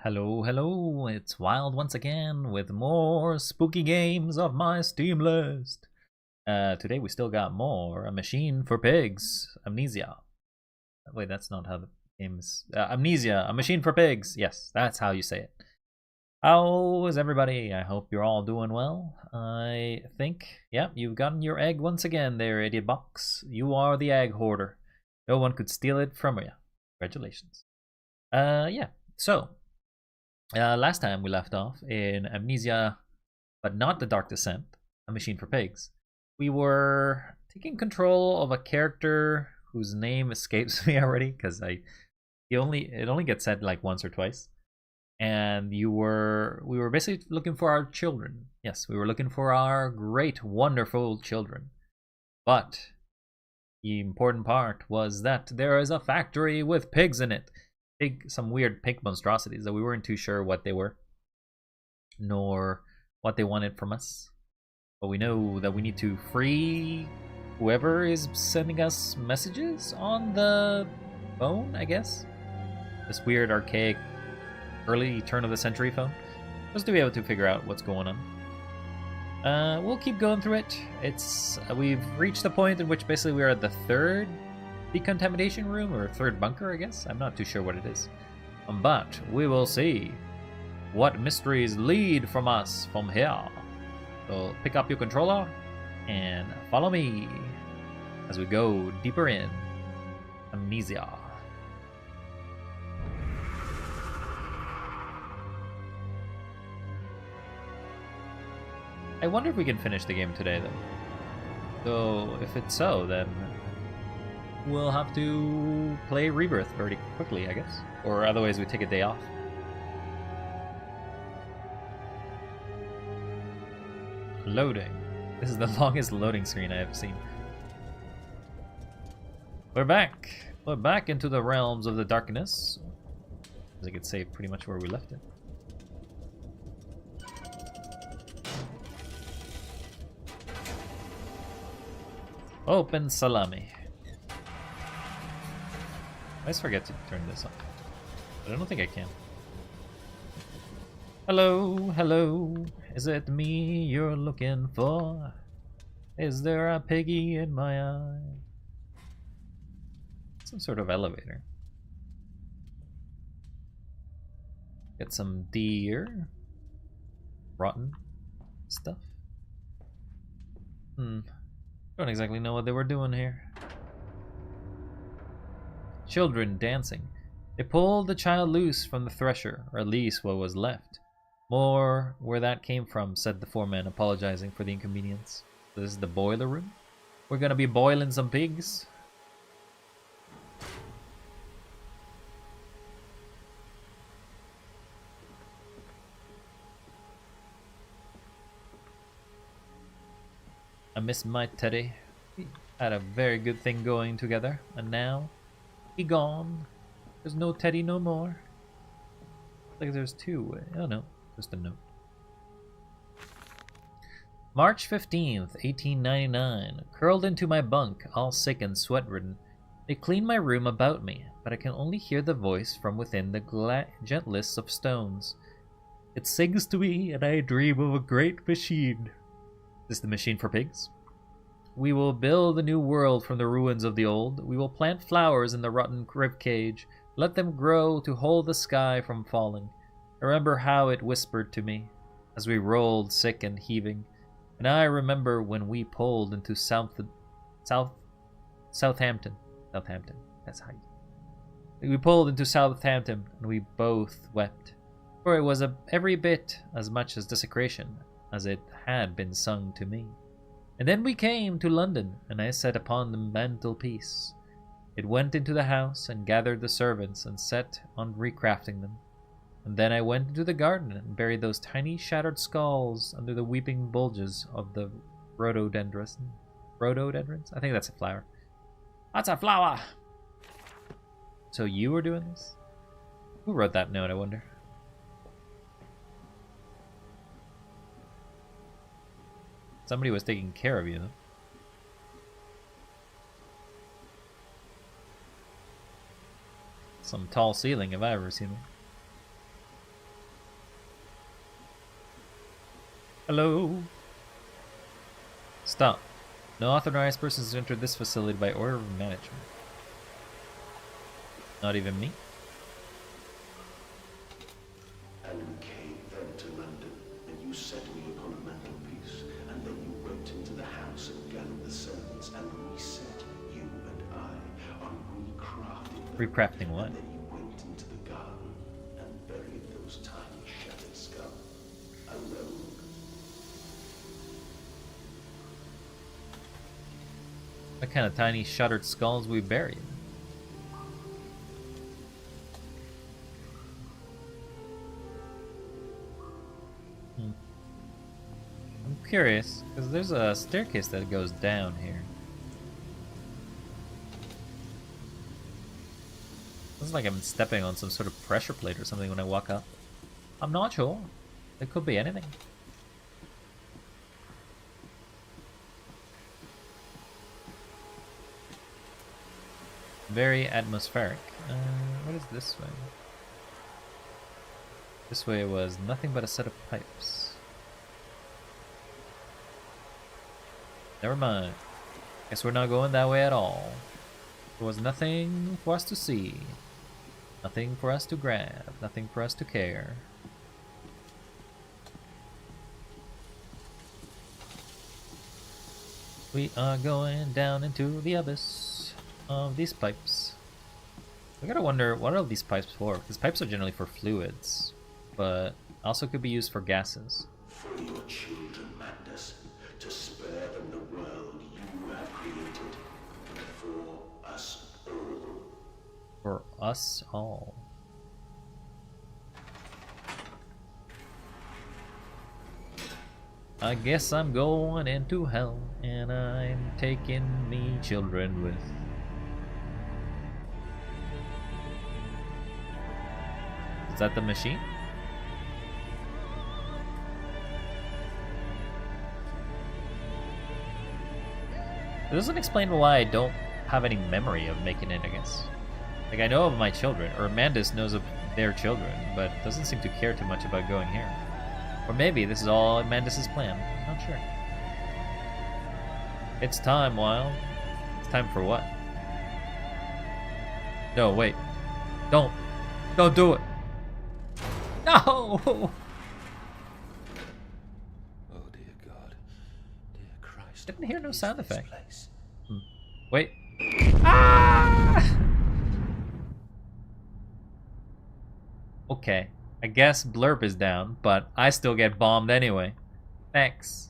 Hello, hello, it's Wild once again with more spooky games of my Steam list. Today we still got more A Machine for Pigs, Amnesia. Wait, that's not how the game's... Amnesia, A Machine for Pigs. Yes, that's how you say it. How is everybody? I hope you're all doing well. I think, yeah, you've gotten your egg once again there, idiot box. You are the egg hoarder. No one could steal it from you. Congratulations. Yeah, so... last time we left off in Amnesia, but not the Dark Descent, A Machine for Pigs. We were taking control of a character whose name escapes me already because it only gets said like once or twice. And we were basically looking for our children. Yes, we were looking for our great, wonderful children. But the important part was that there is a factory with pigs in it. Some weird pink monstrosities that we weren't too sure what they were, nor what they wanted from us. But we know that we need to free whoever is sending us messages on the phone, I guess. This weird, archaic, early turn of the century phone. Just to be able to figure out what's going on. We'll keep going through it. We've reached the point in which basically we are at the third decontamination room, or third bunker, I guess. I'm not too sure what it is. But we will see what mysteries lead from us from here. So pick up your controller and follow me as we go deeper in Amnesia. I wonder if we can finish the game today, though. So if it's so, then we'll have to play Rebirth very quickly, I guess. Or otherwise we take a day off. Loading. This is the longest loading screen I have seen. We're back. We're back into the realms of the darkness. As I could say pretty much where we left it. Open salami. I always forget to turn this on, but I don't think I can. Hello, hello, is it me you're looking for? Is there a piggy in my eye? Some sort of elevator. Get some deer. Rotten stuff. Don't exactly know what they were doing here. Children dancing. They pulled the child loose from the thresher, or at least what was left. More where that came from, said the foreman, apologizing for the inconvenience. This is the boiler room? We're gonna be boiling some pigs? I miss my Teddy. We had a very good thing going together, and now he gone. There's no Teddy no more. Like there's two. Oh no, just a note. March 15th, 1899. Curled into my bunk, all sick and sweat-ridden. They clean my room about me, but I can only hear the voice from within the gentlest of stones. It sings to me, and I dream of a great machine. Is this the machine for pigs? We will build a new world from the ruins of the old. We will plant flowers in the rotten rib cage. Let them grow to hold the sky from falling. I remember how it whispered to me as we rolled sick and heaving. And I remember when we pulled into Southampton. That's how we pulled into Southampton, and we both wept. For it was every bit as much as desecration as it had been sung to me. And then we came to London, and I sat upon the mantelpiece. It went into the house and gathered the servants and set on recrafting them. And then I went into the garden and buried those tiny shattered skulls under the weeping bulges of the rhododendrons. Rhododendrons? I think that's a flower. That's a flower! So you were doing this? Who wrote that note, I wonder? Somebody was taking care of you, though. Some tall ceiling if I ever seen one. Hello? Stop. No authorized persons enter this facility by order of management. Not even me? And we came then to London, and you set me upon a mantelpiece, and then you went into the house and gathered the servants, and reset you and I on recrafting them. Recrafting what? And then you went into the garden and buried those tiny shattered skulls alone. What kind of tiny shuttered skulls we buried? I'm curious, because there's a staircase that goes down here. Looks like I'm stepping on some sort of pressure plate or something when I walk up. I'm not sure. It could be anything. Very atmospheric. What is this way? This way was nothing but a set of pipes. Never mind. Guess we're not going that way at all. There was nothing for us to see. Nothing for us to grab. Nothing for us to care. We are going down into the abyss of these pipes. I gotta wonder, what are these pipes for? Because pipes are generally for fluids, but also could be used for gases. For your children, Mandus, to spare them the world you have created, for us all. For us all. I guess I'm going into hell, and I'm taking me children with. Is that the machine? It doesn't explain why I don't have any memory of making it, I guess. Like, I know of my children, or Amandus knows of their children, but doesn't seem to care too much about going here. Or maybe this is all Amandus' plan. I'm not sure. It's time, Wild. It's time for what? No, wait. Don't do it! No! Oh dear God. Dear Christ. Didn't hear no sound effect. Place? Wait. Ah! Okay. I guess Blurp is down, but I still get bombed anyway. Thanks.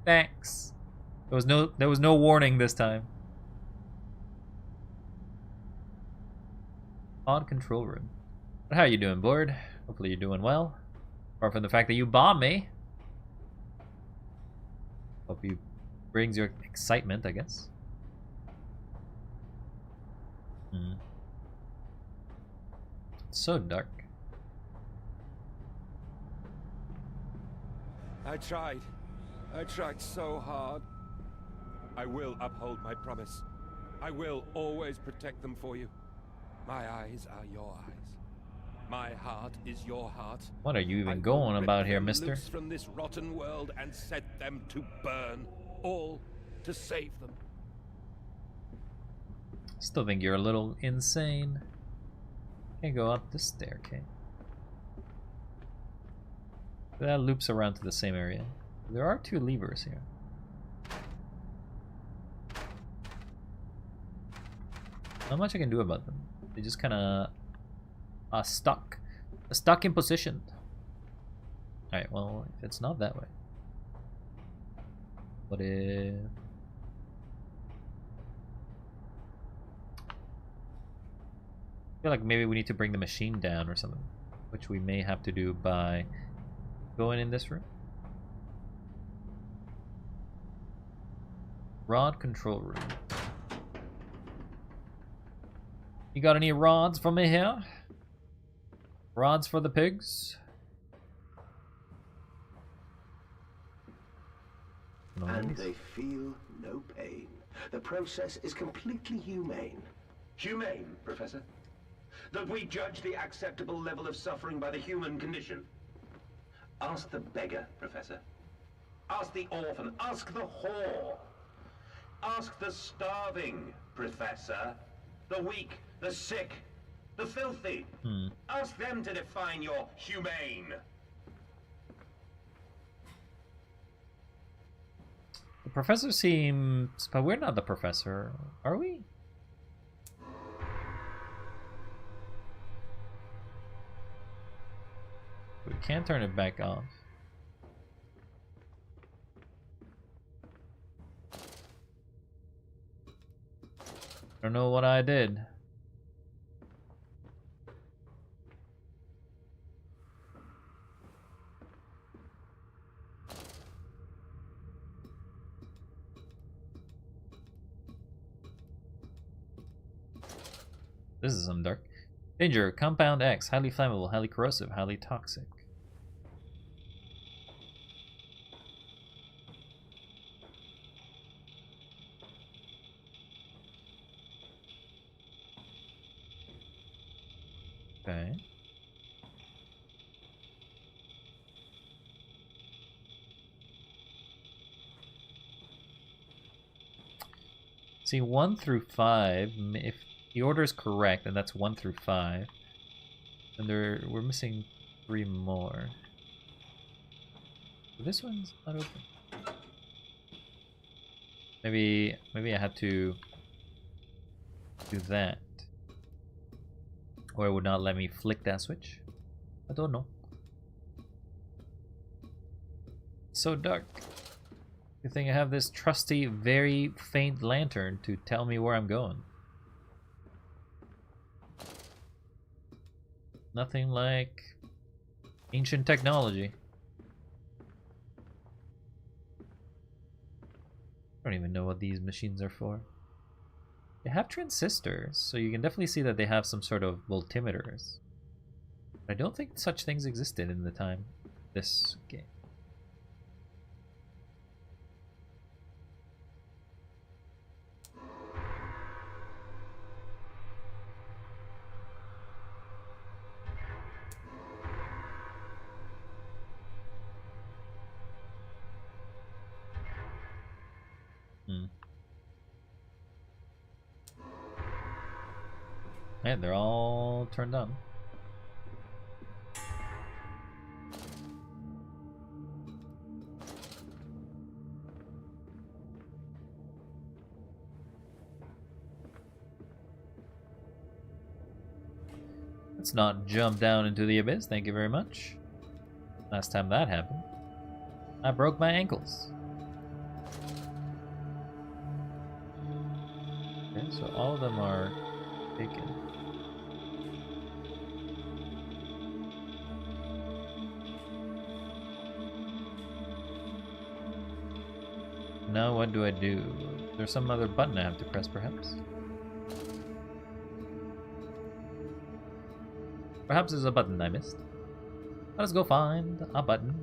Thanks. There was no warning this time. Odd control room. But how are you doing, Blurred? Hopefully you're doing well. Apart from the fact that you bombed me. Hope you brings your excitement, I guess. It's so dark. I tried so hard. I will uphold my promise. I will always protect them for you. My eyes are your eyes. My heart is your heart. What are you even going about here, mister? Loose from this rotten world and set them to burn, all to save them. Still think you're a little insane. Can't go up this staircase. That loops around to the same area. There are two levers here. Not much I can do about them. They just kind of stuck in position. All right. Well, it's not that way. What if? I feel like maybe we need to bring the machine down or something, which we may have to do by going in this room. Rod control room. You got any rods for me here? Rods for the pigs? And they feel no pain. The process is completely humane. Humane, Professor? That we judge the acceptable level of suffering by the human condition? Ask the beggar, Professor. Ask the orphan. Ask the whore. Ask the starving, Professor. The weak, the sick, the filthy. Ask them to define your humane. The professor seems... But we're not the professor, are we? We can't turn it back off. I don't know what I did. This is some dark. Danger, compound X, highly flammable, highly corrosive, highly toxic. Okay. See, 1 through 5, if the order is correct, and that's 1 through 5, and we're missing 3 more. This one's not open. Maybe I had to do that. Or it would not let me flick that switch. I don't know. So dark. Good thing I have this trusty, very faint lantern to tell me where I'm going. Nothing like ancient technology. I don't even know what these machines are for. They have transistors, so you can definitely see that they have some sort of voltimeters. I don't think such things existed in the time this game. Yeah, they're all turned on. Let's not jump down into the abyss, thank you very much. Last time that happened, I broke my ankles. Okay, so all of them are taken. Now what do I do? There's some other button I have to press, perhaps? Perhaps there's a button I missed. Let's go find a button.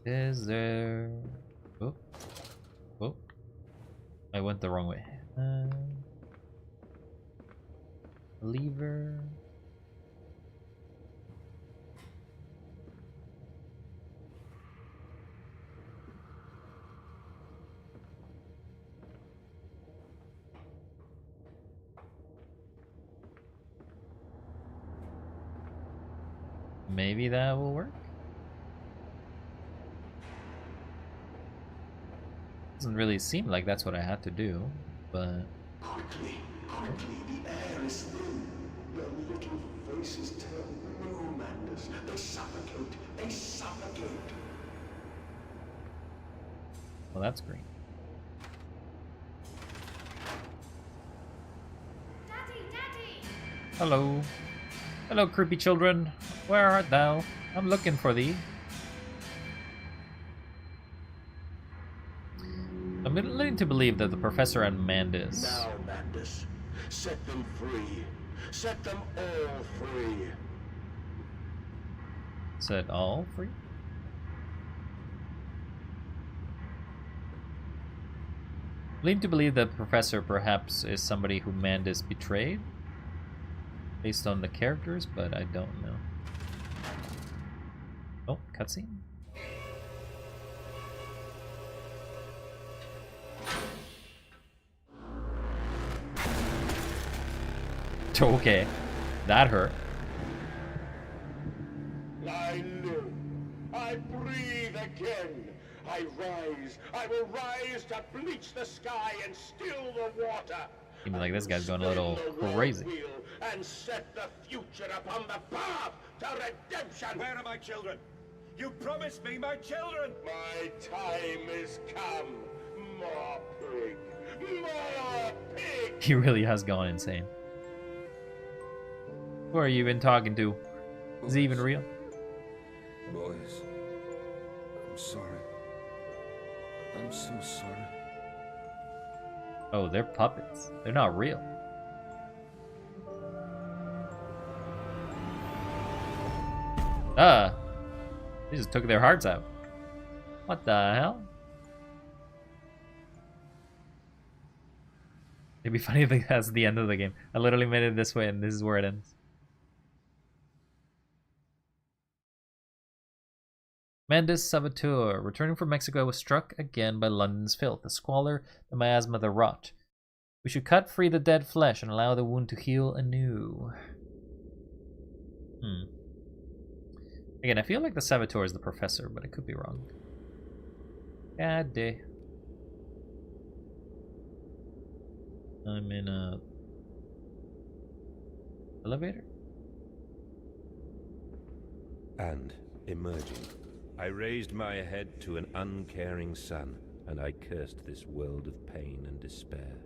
Is there... Oh. Oh. I went the wrong way. Lever. Maybe that will work. Doesn't really seem like that's what I had to do, but... Quickly, quickly, the air is thin. Their little faces turn blue, Mandus. They suffocate, they suffocate. Well, that's great. Daddy, Daddy! Hello. Hello, creepy children. Where art thou? I'm looking for thee. I'm beginning to believe that the Professor and Mandus... Now, Mandus, set them free. Set them all free. Set all free? Lead to believe that Professor perhaps is somebody who Mandus betrayed, based on the characters, but I don't know. Oh, cutscene. Okay, that hurt. I live. I breathe again. I rise. I will rise to bleach the sky and still the water. Seems like this guy's going a little crazy. And set the future upon the path to redemption. Where are my children? You promised me my children! My time is come. More pig. More pig. He really has gone insane. Who are you even talking to? Is he even real? Boys, I'm sorry. I'm so sorry. Oh, they're puppets. They're not real. They just took their hearts out. What the hell? It'd be funny if that's the end of the game. I literally made it this way and this is where it ends. Mandus Saboteur. Returning from Mexico, I was struck again by London's filth, the squalor, the miasma, the rot. We should cut free the dead flesh and allow the wound to heal anew. Again, I feel like the Saboteur is the Professor, but I could be wrong. God day. I'm in a elevator. And, emerging, I raised my head to an uncaring sun, and I cursed this world of pain and despair.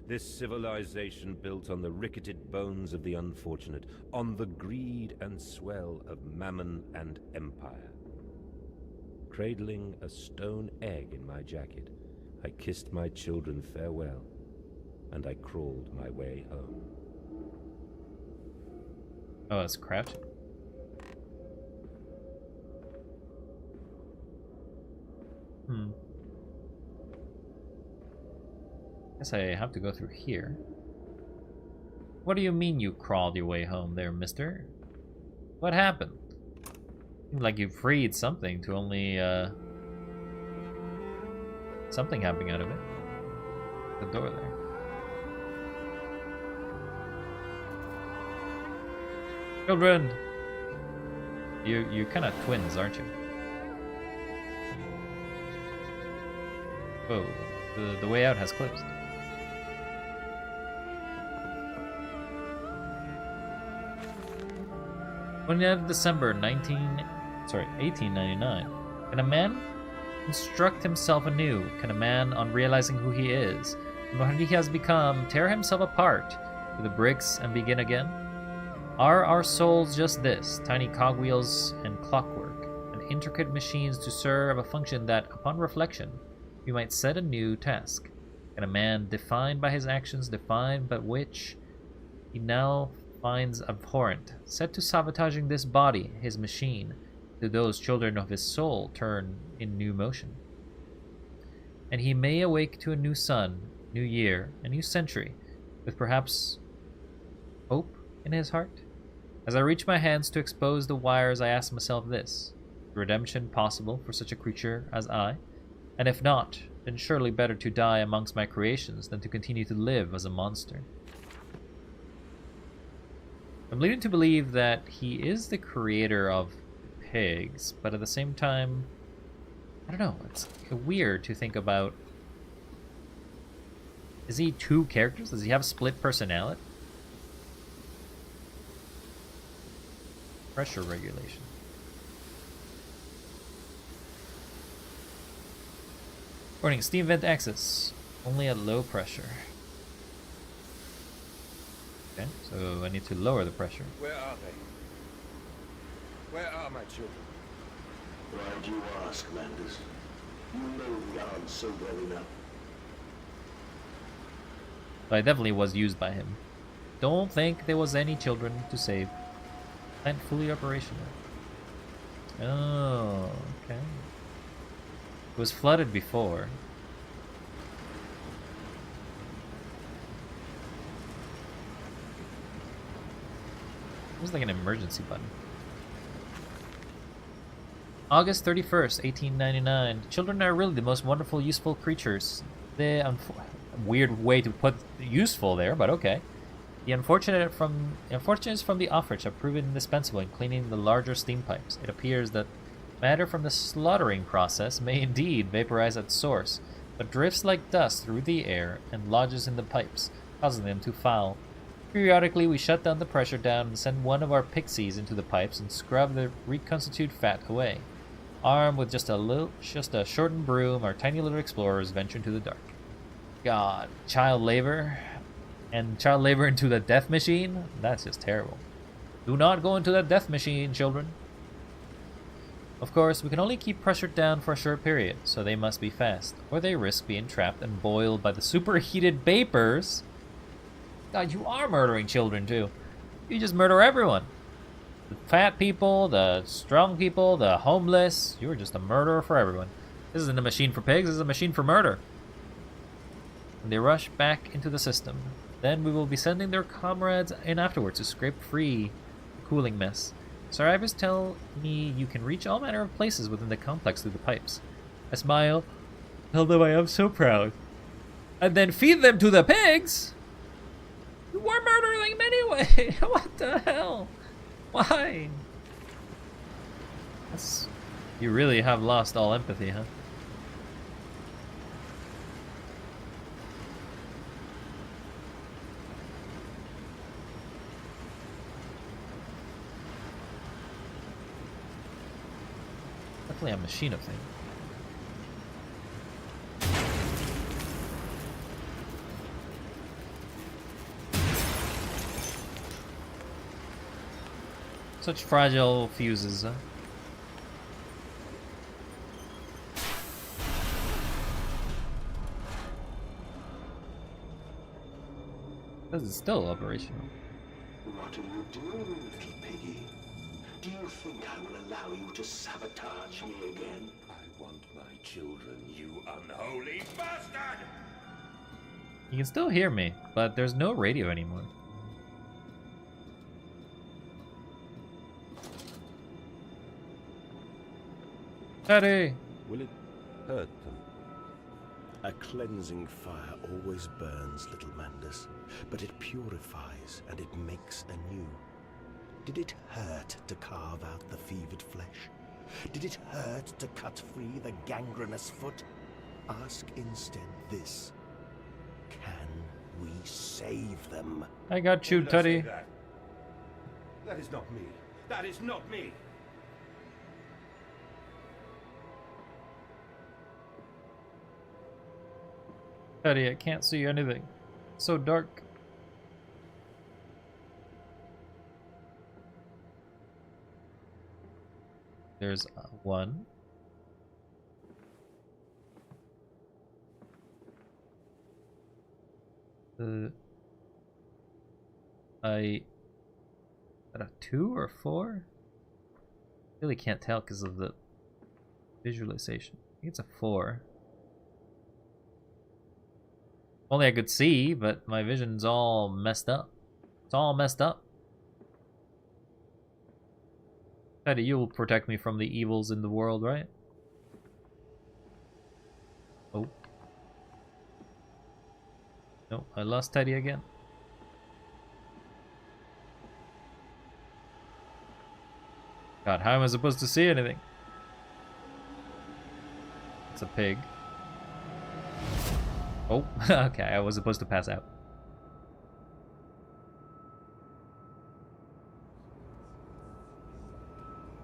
This civilization built on the ricketed bones of the unfortunate, on the greed and swell of mammon and empire. Cradling a stone egg in my jacket, I kissed my children farewell, and I crawled my way home. Oh, it's crouching. Guess I have to go through here. What do you mean you crawled your way home there, mister? What happened? Seemed like you freed something to only, something happening out of it. The door there. Children! You're kind of twins, aren't you? Whoa, the way out has closed. 29th of December, 1899. Can a man instruct himself anew? Can a man, on realizing who he is and what he has become, tear himself apart with the bricks and begin again? Are our souls just this, tiny cogwheels and clockwork, and intricate machines to serve a function that, upon reflection, we might set a new task? Can a man, defined by his actions, defined but which he now finds abhorrent, set to sabotaging this body, his machine, to those children of his soul turn in new motion? And he may awake to a new sun, new year, a new century, with perhaps hope in his heart? As I reach my hands to expose the wires, I ask myself this: is redemption possible for such a creature as I? And if not, then surely better to die amongst my creations than to continue to live as a monster. I'm leading to believe that he is the creator of pigs, but at the same time, I don't know, it's weird to think about. Is he two characters? Does he have split personality? Pressure regulation. Warning, steam vent access. Only at low pressure. Okay, so I need to lower the pressure. Where are they? Where are my children? Why do you ask, Mandus? You know the answer well enough. So I definitely was used by him. Don't think there was any children to save. Plant fully operational. Oh, okay. It was flooded before. There's like an emergency button. August 31st, 1899. Children are really the most wonderful, useful creatures. Weird way to put useful there, but okay. The unfortunates from the offrich have proven indispensable in cleaning the larger steam pipes. It appears that matter from the slaughtering process may indeed vaporize at source, but drifts like dust through the air and lodges in the pipes, causing them to foul. Periodically, we shut down the pressure down and send one of our pixies into the pipes and scrub the reconstituted fat away. Armed with just a shortened broom, our tiny little explorers venture into the dark. God, child labor, and child labor into the death machine? That's just terrible. Do not go into the death machine, children. Of course, we can only keep pressure down for a short period, so they must be fast, or they risk being trapped and boiled by the superheated vapors. God, you are murdering children, too. You just murder everyone. The fat people, the strong people, the homeless. You're just a murderer for everyone. This isn't a machine for pigs, this is a machine for murder. And they rush back into the system. Then we will be sending their comrades in afterwards to scrape free the cooling mess. Survivors tell me you can reach all manner of places within the complex through the pipes. I smile, tell them I am so proud. And then feed them to the pigs? We're murdering them anyway! What the hell? Why? You really have lost all empathy, huh? Definitely a machine of thing. Such fragile fuses, huh? This is still operational. What are you doing, little piggy? Do you think I will allow you to sabotage me again? I want my children, you unholy bastard! You can still hear me, but there's no radio anymore. Daddy! Will it hurt them? A cleansing fire always burns, little Mandus, but it purifies and it makes anew. Did it hurt to carve out the fevered flesh? Did it hurt to cut free the gangrenous foot? Ask instead this. Can we save them? I got you, Teddy. That is not me. That is not me. Teddy, I can't see anything. It's so dark. There's one. I got a 2 or 4? Really can't tell because of the visualization. I think it's a 4. Only I could see, but my vision's all messed up. It's all messed up. Teddy, you will protect me from the evils in the world, right? Oh. No, I lost Teddy again. God, how am I supposed to see anything? It's a pig. Oh, okay, I was supposed to pass out.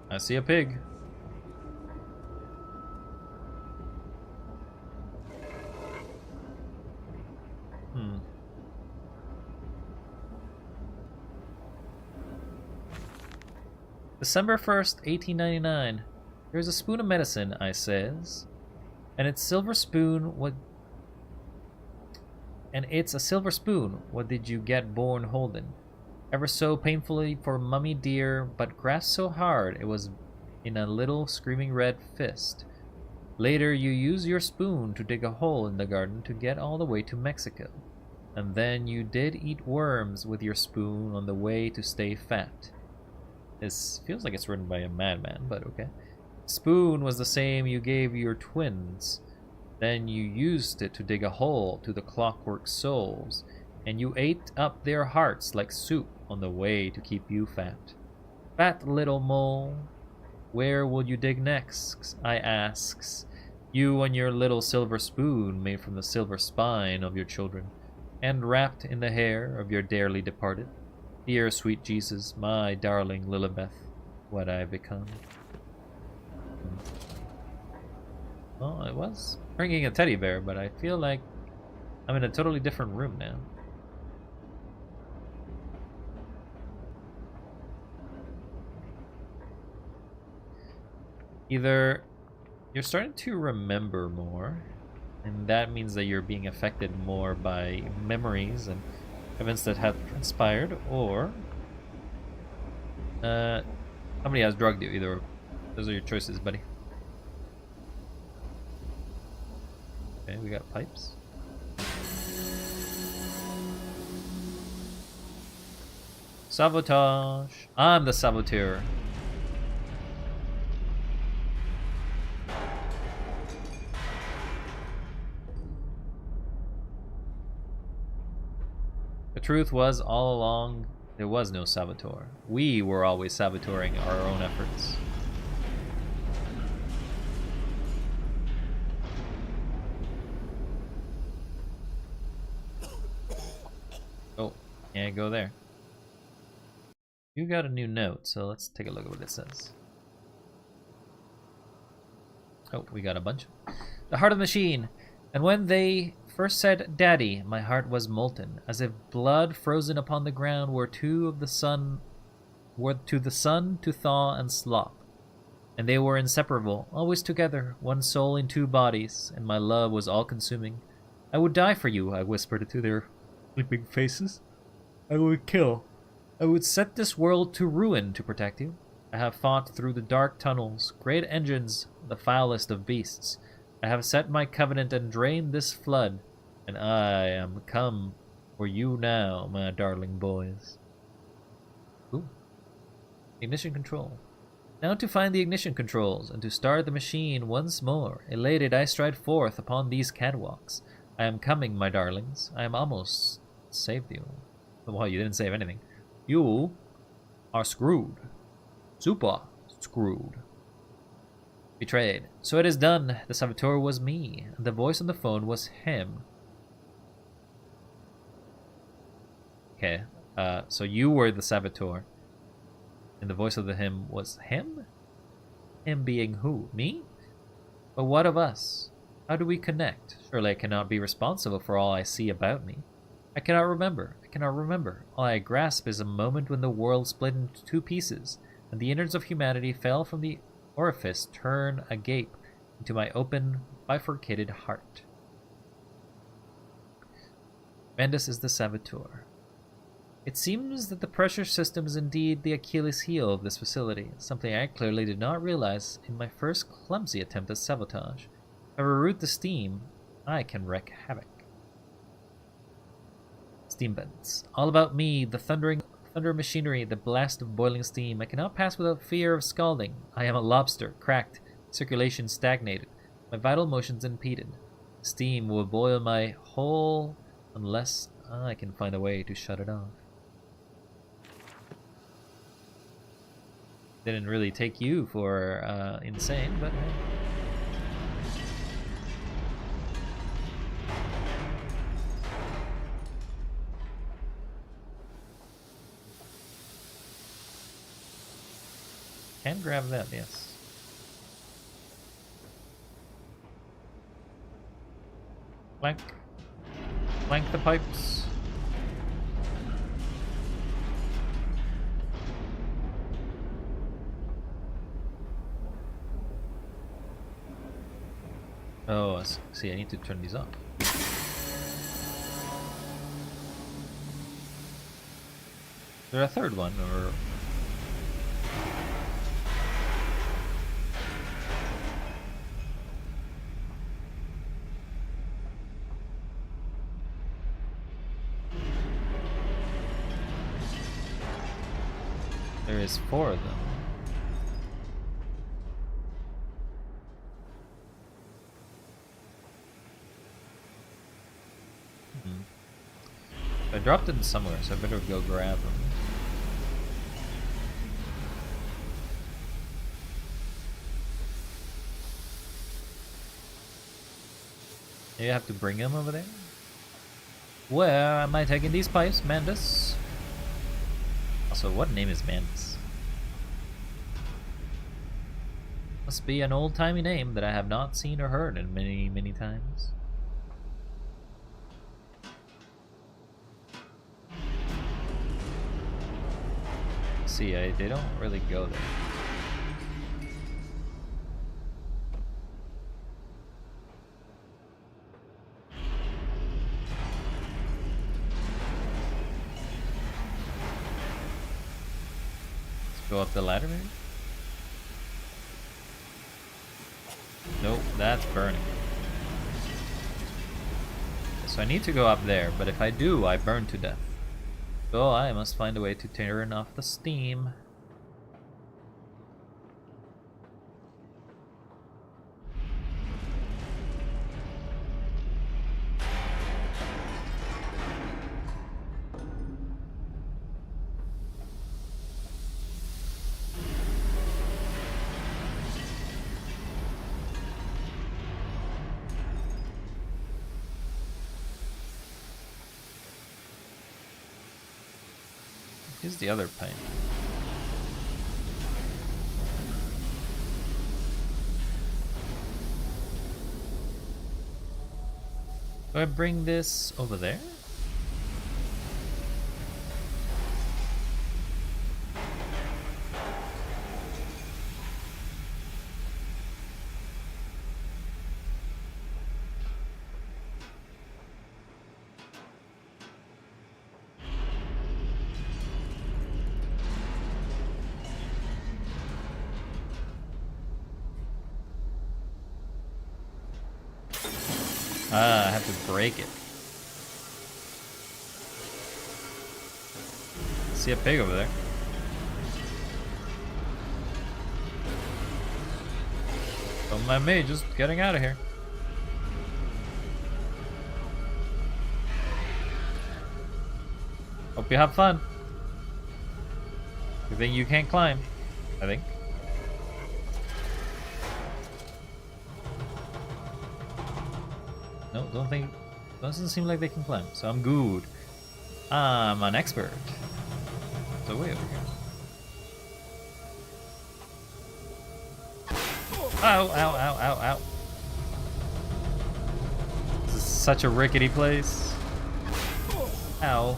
I see a pig. December 1st, 1899. Here's a spoon of medicine, I says. And it's silver spoon, what... And it's a silver spoon, what did you get born holding? Ever so painfully for mummy dear, but grasped so hard it was in a little screaming red fist. Later you use your spoon to dig a hole in the garden to get all the way to Mexico. And then you did eat worms with your spoon on the way to stay fat. This feels like it's written by a madman, but okay. Spoon was the same you gave your twins. Then you used it to dig a hole to the clockwork souls, and you ate up their hearts like soup on the way to keep you fat. Fat little mole, where will you dig next? I asks. You and your little silver spoon made from the silver spine of your children, and wrapped in the hair of your dearly departed. Dear sweet Jesus, my darling Lilibeth, what I've become. Well, I was bringing a teddy bear, but I feel like I'm in a totally different room now. Either you're starting to remember more, and that means that you're being affected more by memories and events that have transpired, or somebody has drugged you. Either those are your choices, buddy. Okay, we got pipes. Sabotage. I'm the saboteur. The truth was, all along, there was no saboteur. We were always saboteuring our own efforts. Oh, can't go there. You got a new note, so let's take a look at what it says. Oh, we got a bunch. The heart of the machine. And when they first said Daddy, my heart was molten, as if blood frozen upon the ground were to the sun to thaw and slop. And they were inseparable, always together, one soul in two bodies, and my love was all-consuming. I would die for you, I whispered to their sleeping faces. I would kill. I would set this world to ruin to protect you. I have fought through the dark tunnels, great engines, the foulest of beasts. I have set my covenant and drained this flood, and I am come for you now, my darling boys. Ooh. Ignition control. Now to find the ignition controls, and to start the machine once more. Elated I stride forth upon these catwalks. I am coming, my darlings. I am almost saved you. Well, you didn't save anything. You are screwed. Super screwed. Betrayed. So it is done. The saboteur was me, and the voice on the phone was him. Okay, so you were the saboteur, and the voice of the him was him? Him being who? Me? But what of us? How do we connect? Surely I cannot be responsible for all I see about me. I cannot remember. I cannot remember. All I grasp is a moment when the world split into two pieces, and the innards of humanity fell from the orifice turn agape into my open, bifurcated heart. Mendes is the saboteur. It seems that the pressure system is indeed the Achilles heel of this facility, something I clearly did not realize in my first clumsy attempt at sabotage. If I reroute the steam, I can wreak havoc. Steam vents. All about me, the thunder machinery, the blast of boiling steam. I cannot pass without fear of scalding. I am a lobster, cracked, circulation stagnated, my vital motions impeded. Steam will boil my whole unless I can find a way to shut it off. Didn't really take you for insane, but hey. Can grab that, yes. Flank. Flank the pipes. Oh, I see, I need to turn these off. Is there a third one, or... is 4 of them. I dropped it somewhere, so I better go grab them. You have to bring them over there? Where am I taking these pipes, Mandus? Also, what name is Mandus? Must be an old-timey name that I have not seen or heard in many, many times. See, they don't really go there. Let's go up the ladder, maybe? Nope, that's burning. So I need to go up there, but if I do, I burn to death. So I must find a way to turn off the steam. Here's the other pipe. Do I bring this over there? Ah, I have to break it. See a pig over there. Don't mind me, just getting out of here. Hope you have fun. Good thing you can't climb, I think. No, don't think. Doesn't seem like they can climb, so I'm good. I'm an expert. So way over here. Ow, ow, ow, ow, ow. This is such a rickety place. Ow.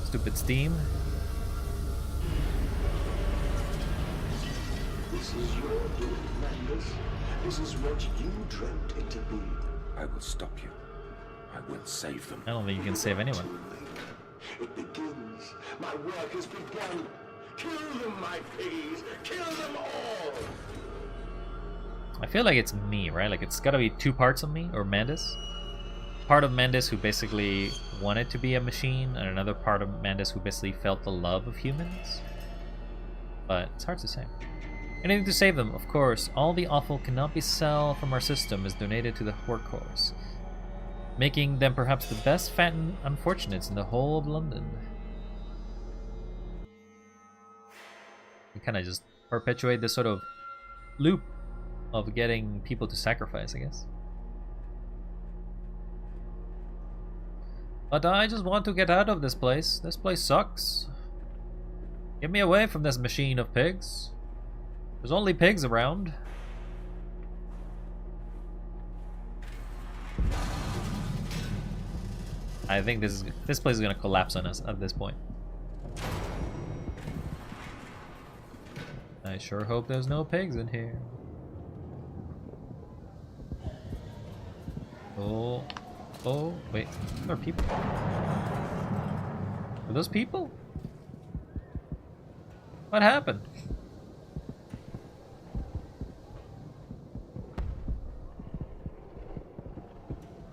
Stupid steam. This is your doing, Mandus. This is what you dreamt it to be. I will stop you. I will save them. I don't think you can save anyone. It begins. My work has begun. Kill them, my piggies. Kill them all. I feel like it's me, right? Like it's gotta be 2 parts of me, or Mandus. Part of Mandus who basically wanted to be a machine, and another part of Mandus who basically felt the love of humans. But it's hard to say. Anything to save them, of course. All the offal cannot be sold from our system is donated to the workforce, making them perhaps the best fattened unfortunates in the whole of London. We kind of just perpetuate this sort of loop of getting people to sacrifice, I guess. But I just want to get out of this place. This place sucks. Get me away from this machine of pigs. There's only pigs around. I think this place is gonna collapse on us at this point. I sure hope there's no pigs in here. Oh, oh, wait, there are people. Are those people? What happened?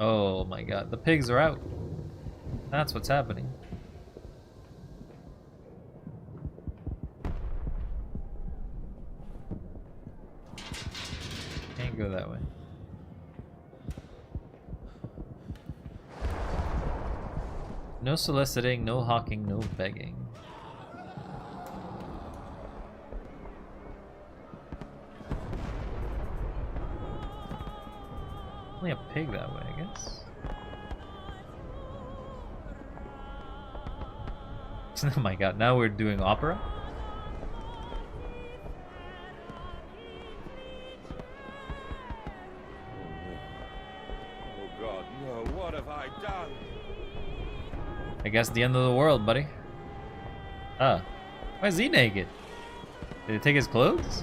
Oh my god, the pigs are out. That's what's happening. go that way. No soliciting, no hawking, no begging. Only a pig that way, I guess. Oh my god, now we're doing opera? Oh God, no, what have I done? I guess the end of the world, buddy. Ah. Why is he naked? Did he take his clothes?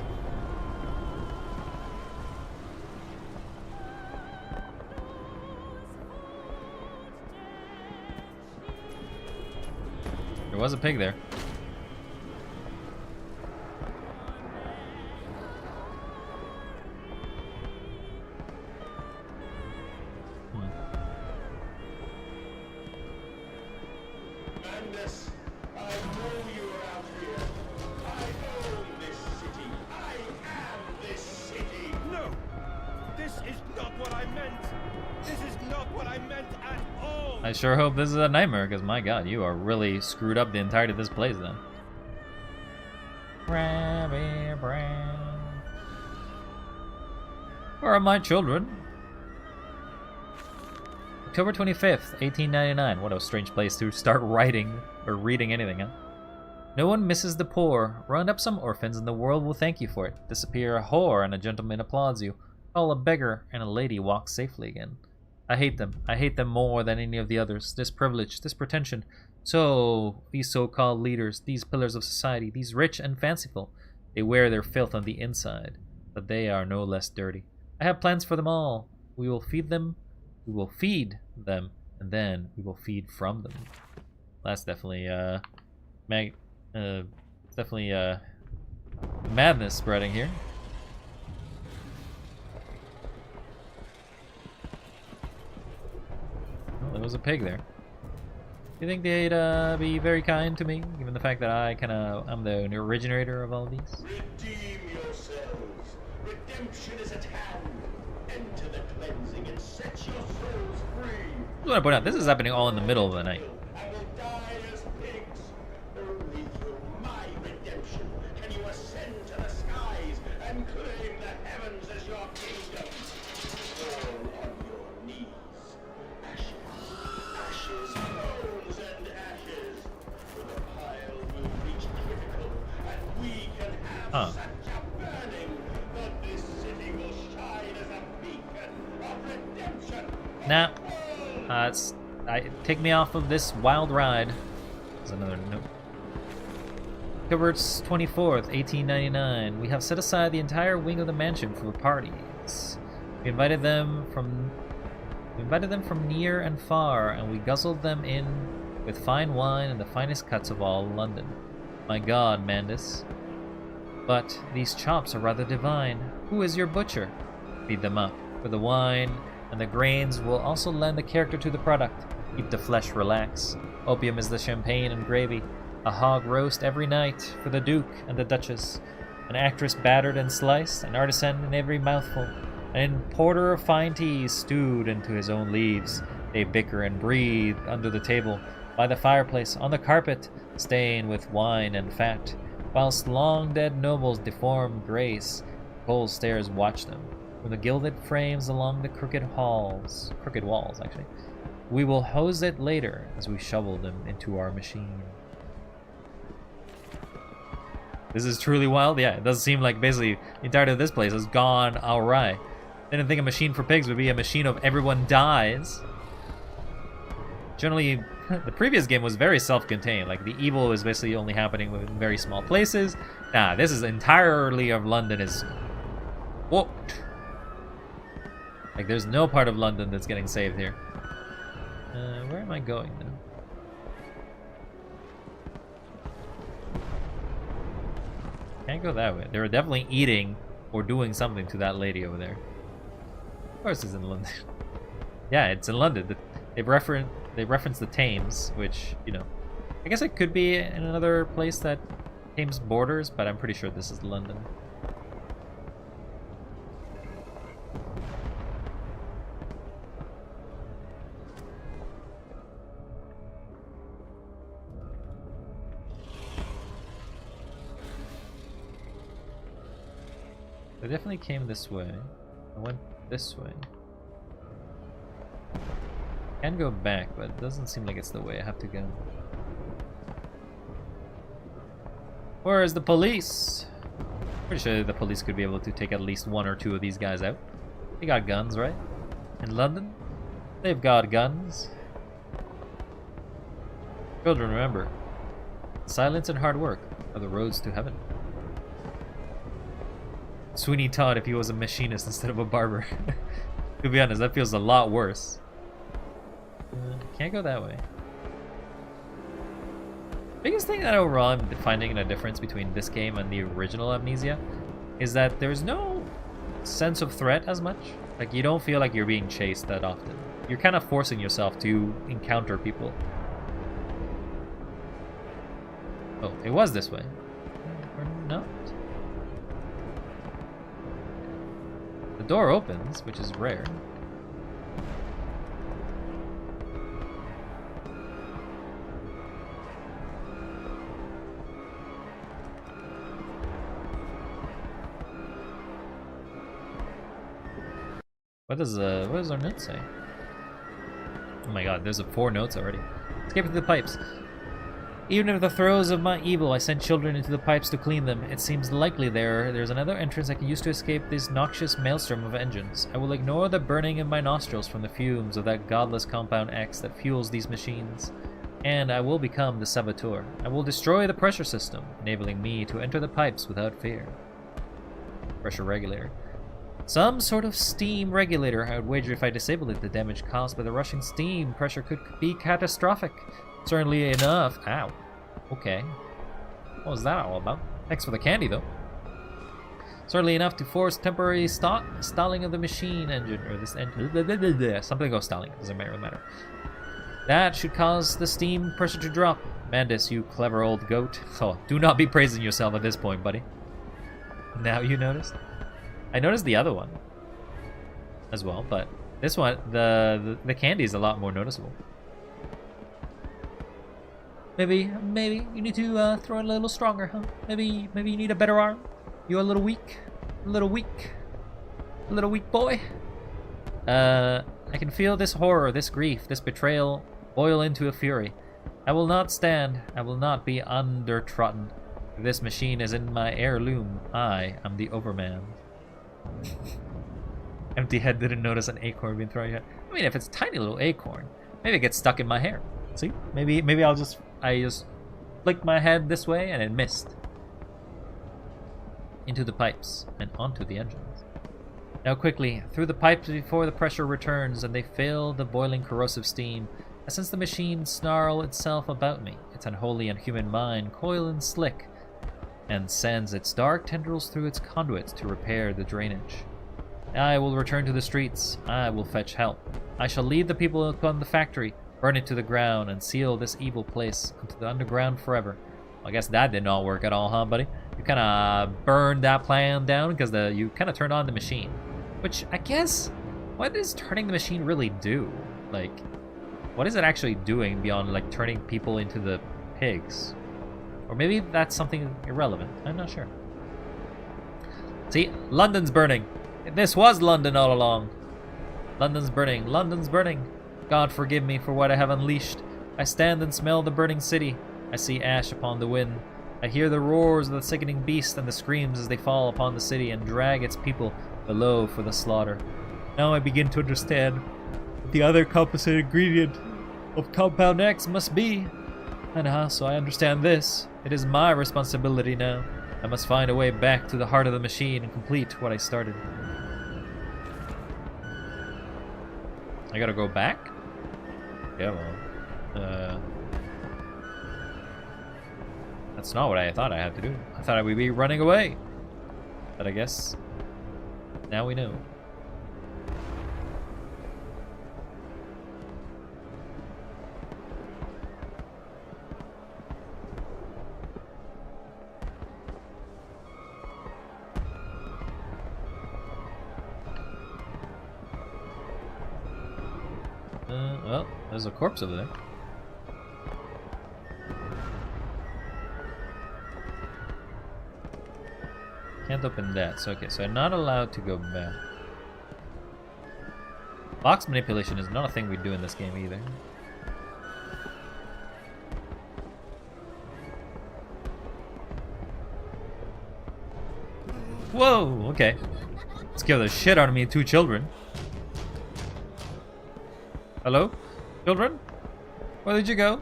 There was a pig there. Mandus, I know you are out here. I own this city. I am this city. No! This is not what I meant! This is not what I meant at all! I sure hope this is a nightmare, because my god, you are really screwed up the entirety of this place then. Rabbit Brown. Where are my children? October 25th, 1899. What a strange place to start writing or reading anything, huh? No one misses the poor. Round up some orphans and the world will thank you for it. Disappear a whore and a gentleman applauds you. Call a beggar and a lady walks safely again. I hate them. I hate them more than any of the others. This privilege, this pretension. So, these so-called leaders, these pillars of society, these rich and fanciful, they wear their filth on the inside, but they are no less dirty. I have plans for them all. We will feed them, and then we will feed from them. That's definitely, madness spreading here. Well, there was a pig there. Do you think they'd be very kind to me, given the fact that I'm the originator of all these? Redeem yourselves. Redemption is at hand. Enter the cleansing and set your souls free. I want to point out, this is happening all in the middle of the night. I will die as pigs. Only through my redemption can you ascend to the skies and claim the heavens as your kingdom. Fall on your knees. Ashes, bones and ashes. For the pile will reach critical, and we can have such a burning that this city will shine as a beacon of redemption. Nah. Take me off of this wild ride. There's another note. October 24th, 1899. We have set aside the entire wing of the mansion for parties. We invited them from near and far, and we guzzled them in with fine wine and the finest cuts of all London. My God, Mandus. But these chops are rather divine. Who is your butcher? Feed them up, for the wine and the grains will also lend the character to the product. Keep the flesh relax. Opium is the champagne and gravy. A hog roast every night for the Duke and the Duchess. An actress battered and sliced, an artisan in every mouthful. An importer of fine teas stewed into his own leaves. They bicker and breathe under the table, by the fireplace, on the carpet, stained with wine and fat, whilst long-dead nobles deform grace. Cold stares watch them from the gilded frames along the crooked walls, actually. We will hose it later as we shovel them into our machine. This is truly wild. Yeah, it does seem like basically the entirety of this place has gone awry. I didn't think a machine for pigs would be a machine of everyone dies. Generally, the previous game was very self-contained. Like, the evil is basically only happening in very small places. Nah, this is entirely of London is whooped. Like, there's no part of London that's getting saved here. Where am I going now? Can't go that way. They were definitely eating or doing something to that lady over there. Of course it's in London. Yeah, it's in London. They reference the Thames, which, you know, I guess it could be in another place that Thames borders, but I'm pretty sure this is London. I definitely came this way. I went this way. Can go back, but it doesn't seem like it's the way I have to go. Where is the police? Pretty sure the police could be able to take at least one or two of these guys out. They got guns, right? In London, they've got guns. Children, remember, silence and hard work are the roads to heaven. Sweeney Todd if he was a machinist instead of a barber. To be honest, that feels a lot worse. Can't go that way. Biggest thing that overall I'm finding a difference between this game and the original Amnesia is that there's no sense of threat as much. Like, you don't feel like you're being chased that often. You're kind of forcing yourself to encounter people. Oh, it was this way. Or not. The door opens, which is rare. What does our note say? Oh my god, there's 4 notes already. Escape into the pipes. Even in the throes of my evil, I sent children into the pipes to clean them. It seems likely there's another entrance I can use to escape this noxious maelstrom of engines. I will ignore the burning in my nostrils from the fumes of that godless compound X that fuels these machines. And I will become the saboteur. I will destroy the pressure system, enabling me to enter the pipes without fear. Pressure regulator. Some sort of steam regulator. I would wager if I disabled it, the damage caused by the rushing steam pressure could be catastrophic. Certainly enough. Ow. Okay. What was that all about? Thanks for the candy, though. Certainly enough to force temporary stalling of the machine engine, or this engine. Something goes stalling. Doesn't really matter. That should cause the steam pressure to drop. Mandus, you clever old goat. Oh, do not be praising yourself at this point, buddy. Now you noticed? I noticed the other one as well, but this one, the candy is a lot more noticeable. Maybe you need to throw it a little stronger, huh? Maybe you need a better arm. You're a little weak, a little weak boy. I can feel this horror, this grief, this betrayal boil into a fury. I will not stand. I will not be undertrodden. If this machine is in my heirloom, I am the Overman. Empty head didn't notice an acorn being thrown yet. I mean, if it's a tiny little acorn, maybe it gets stuck in my hair. See? Maybe I just flicked my head this way and it missed. Into the pipes and onto the engines. Now quickly, through the pipes before the pressure returns and they fill the boiling corrosive steam. I sense the machine snarl itself about me, its unholy unhuman mind coil and slick, and sends its dark tendrils through its conduits to repair the drainage. I will return to the streets. I will fetch help. I shall lead the people upon the factory, burn it to the ground, and seal this evil place into the underground forever. Well, I guess that did not work at all, huh, buddy? You kind of burned that plan down because you kind of turned on the machine. Which, I guess, what does turning the machine really do? Like, what is it actually doing beyond, like, turning people into the pigs? Or maybe that's something irrelevant. I'm not sure. See, London's burning. This was London all along. London's burning. London's burning. God forgive me for what I have unleashed. I stand and smell the burning city. I see ash upon the wind. I hear the roars of the sickening beast and the screams as they fall upon the city and drag its people below for the slaughter. Now I begin to understand what the other composite ingredient of Compound X must be. And so I understand this. It is my responsibility now. I must find a way back to the heart of the machine and complete what I started. I gotta go back? Yeah, well. That's not what I thought I had to do. I thought I would be running away. But I guess now we know. Well, there's a corpse over there. Can't open that. So okay, so I'm not allowed to go back. Box manipulation is not a thing we do in this game either. Whoa, okay. Scare the shit out of me, 2 children. Hello? Children? Where did you go?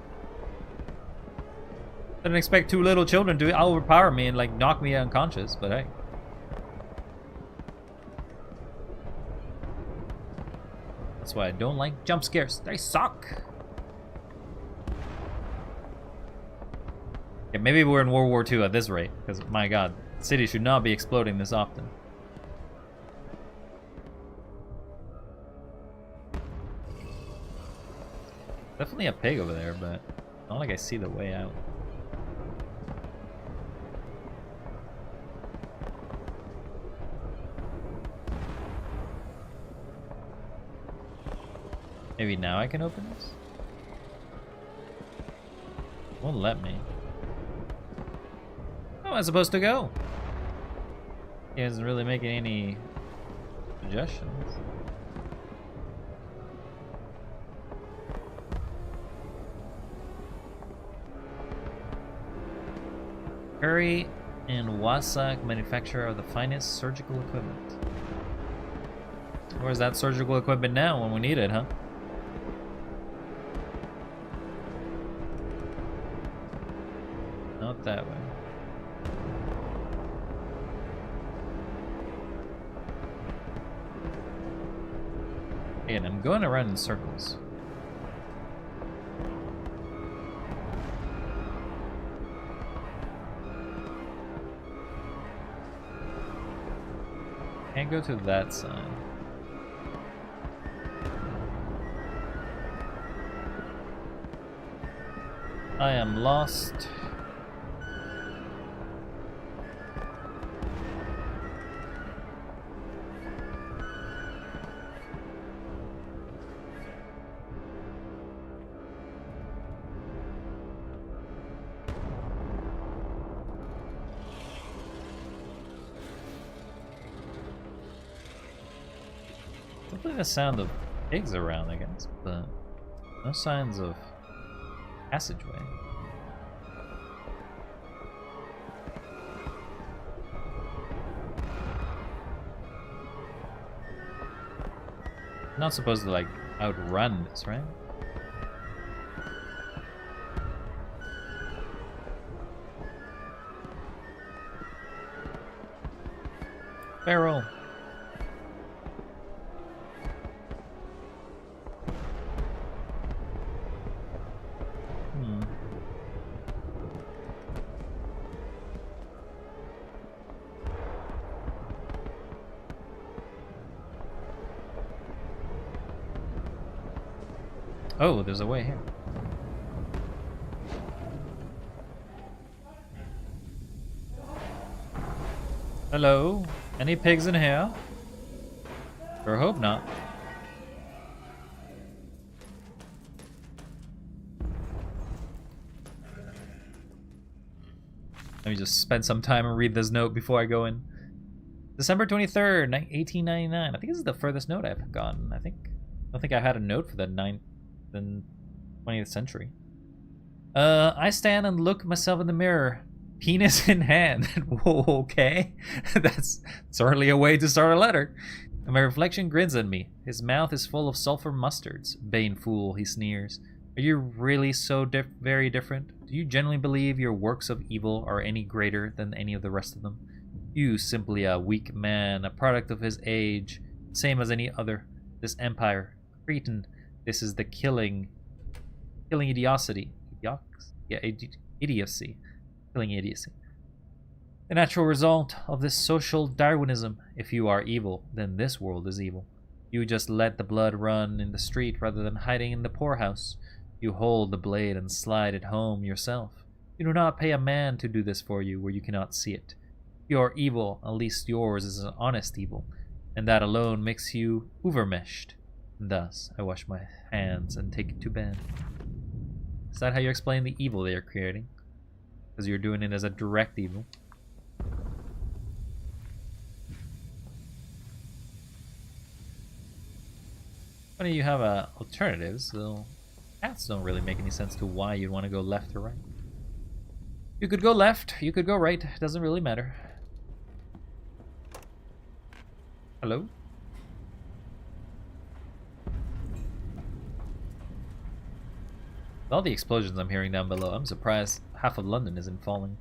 Didn't expect 2 little children to overpower me and like knock me unconscious, but hey. That's why I don't like jump scares. They suck. Yeah, maybe we're in World War II at this rate, because my god, the city should not be exploding this often. Definitely a pig over there, but not like I see the way out. Maybe now I can open this? Won't let me. How am I supposed to go? He isn't really making any suggestions. Curry and Wasak manufacturer of the finest surgical equipment. Where's that surgical equipment now when we need it, huh? Not that way. And I'm going around in circles. Can't go to that side. I am lost. Definitely the sound of pigs around, I guess, but no signs of passageway. Not supposed to like outrun this, right? Barrel. Oh, there's a way here. Hello? Any pigs in here? Or hope not. Let me just spend some time and read this note before I go in. December 23rd, 1899. I think this is the furthest note I've gotten. I don't think I had a note for the 20th century. I stand and look myself in the mirror, penis in hand. Whoa, okay. That's certainly a way to start a letter. And my reflection grins at me. His mouth is full of sulfur mustards. Vain fool, he sneers. Are you really so very different? Do you genuinely believe your works of evil are any greater than any of the rest of them? You simply a weak man, a product of his age, same as any other. This empire, Cretan, this is the killing idiocy. Idiocy. Killing idiocy. The natural result of this social Darwinism. If you are evil, then this world is evil. You just let the blood run in the street rather than hiding in the poorhouse. You hold the blade and slide it home yourself. You do not pay a man to do this for you where you cannot see it. You are evil, at least yours is an honest evil, and that alone makes you overmeshed. And thus, I wash my hands and take it to bed. Is that how you explain the evil they are creating? Because you're doing it as a direct evil. Funny you have alternatives, so paths don't really make any sense to why you'd want to go left or right. You could go left, you could go right, it doesn't really matter. Hello? With all the explosions I'm hearing down below, I'm surprised half of London isn't falling.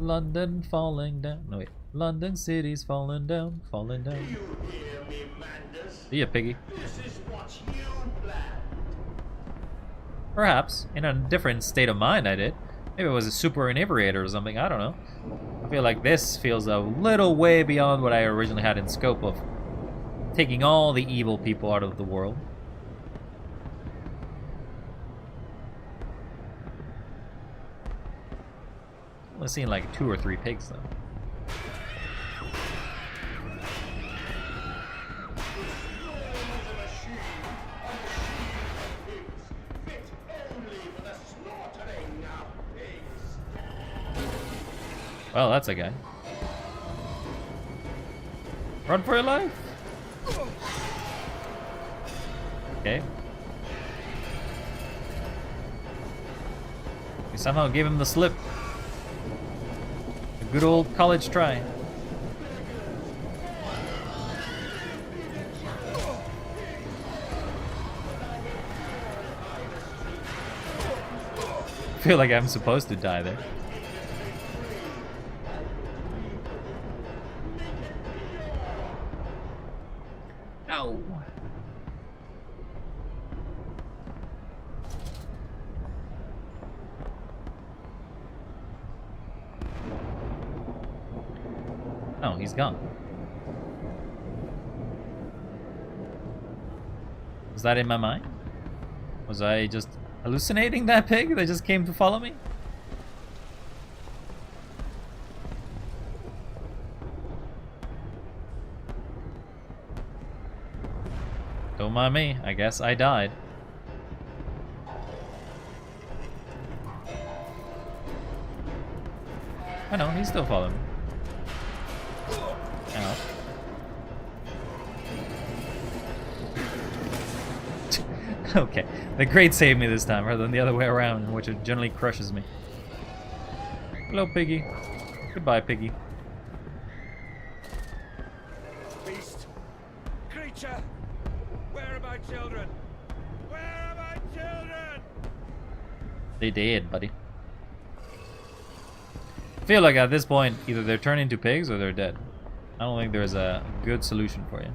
London falling down. No wait. London city's falling down, falling down. Do you hear me, Mandus? See ya, Piggy. This is what you planned. Perhaps. In a different state of mind, I did. Maybe it was a super inebriator or something, I don't know. I feel like this feels a little way beyond what I originally had in scope of taking all the evil people out of the world. I've seen like 2 or 3 pigs though. Well, that's a guy. Run for your life! Okay. We somehow gave him the slip. A good old college try. I feel like I'm supposed to die there. No. Oh, he's gone. Was that in my mind? Was I just hallucinating that pig that just came to follow me? Don't mind me, I guess I died. I know, he's still following me. Ow. Okay, the grate saved me this time rather than the other way around, in which it generally crushes me. Hello, Piggy. Goodbye, Piggy. Beast! Creature! Where are my children? Where are my children? They did, buddy. I feel like at this point, either they're turned into pigs or they're dead. I don't think there's a good solution for you.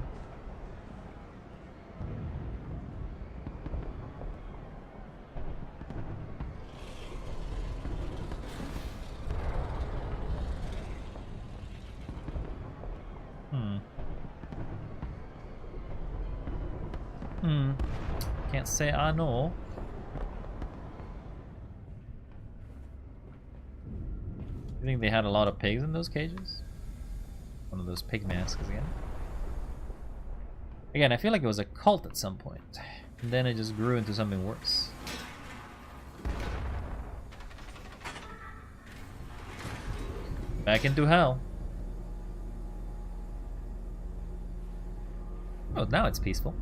Can't say I know. You think they had a lot of pigs in those cages? One of those pig masks again. Again, I feel like it was a cult at some point, and then it just grew into something worse. Back into hell. Oh, now it's peaceful.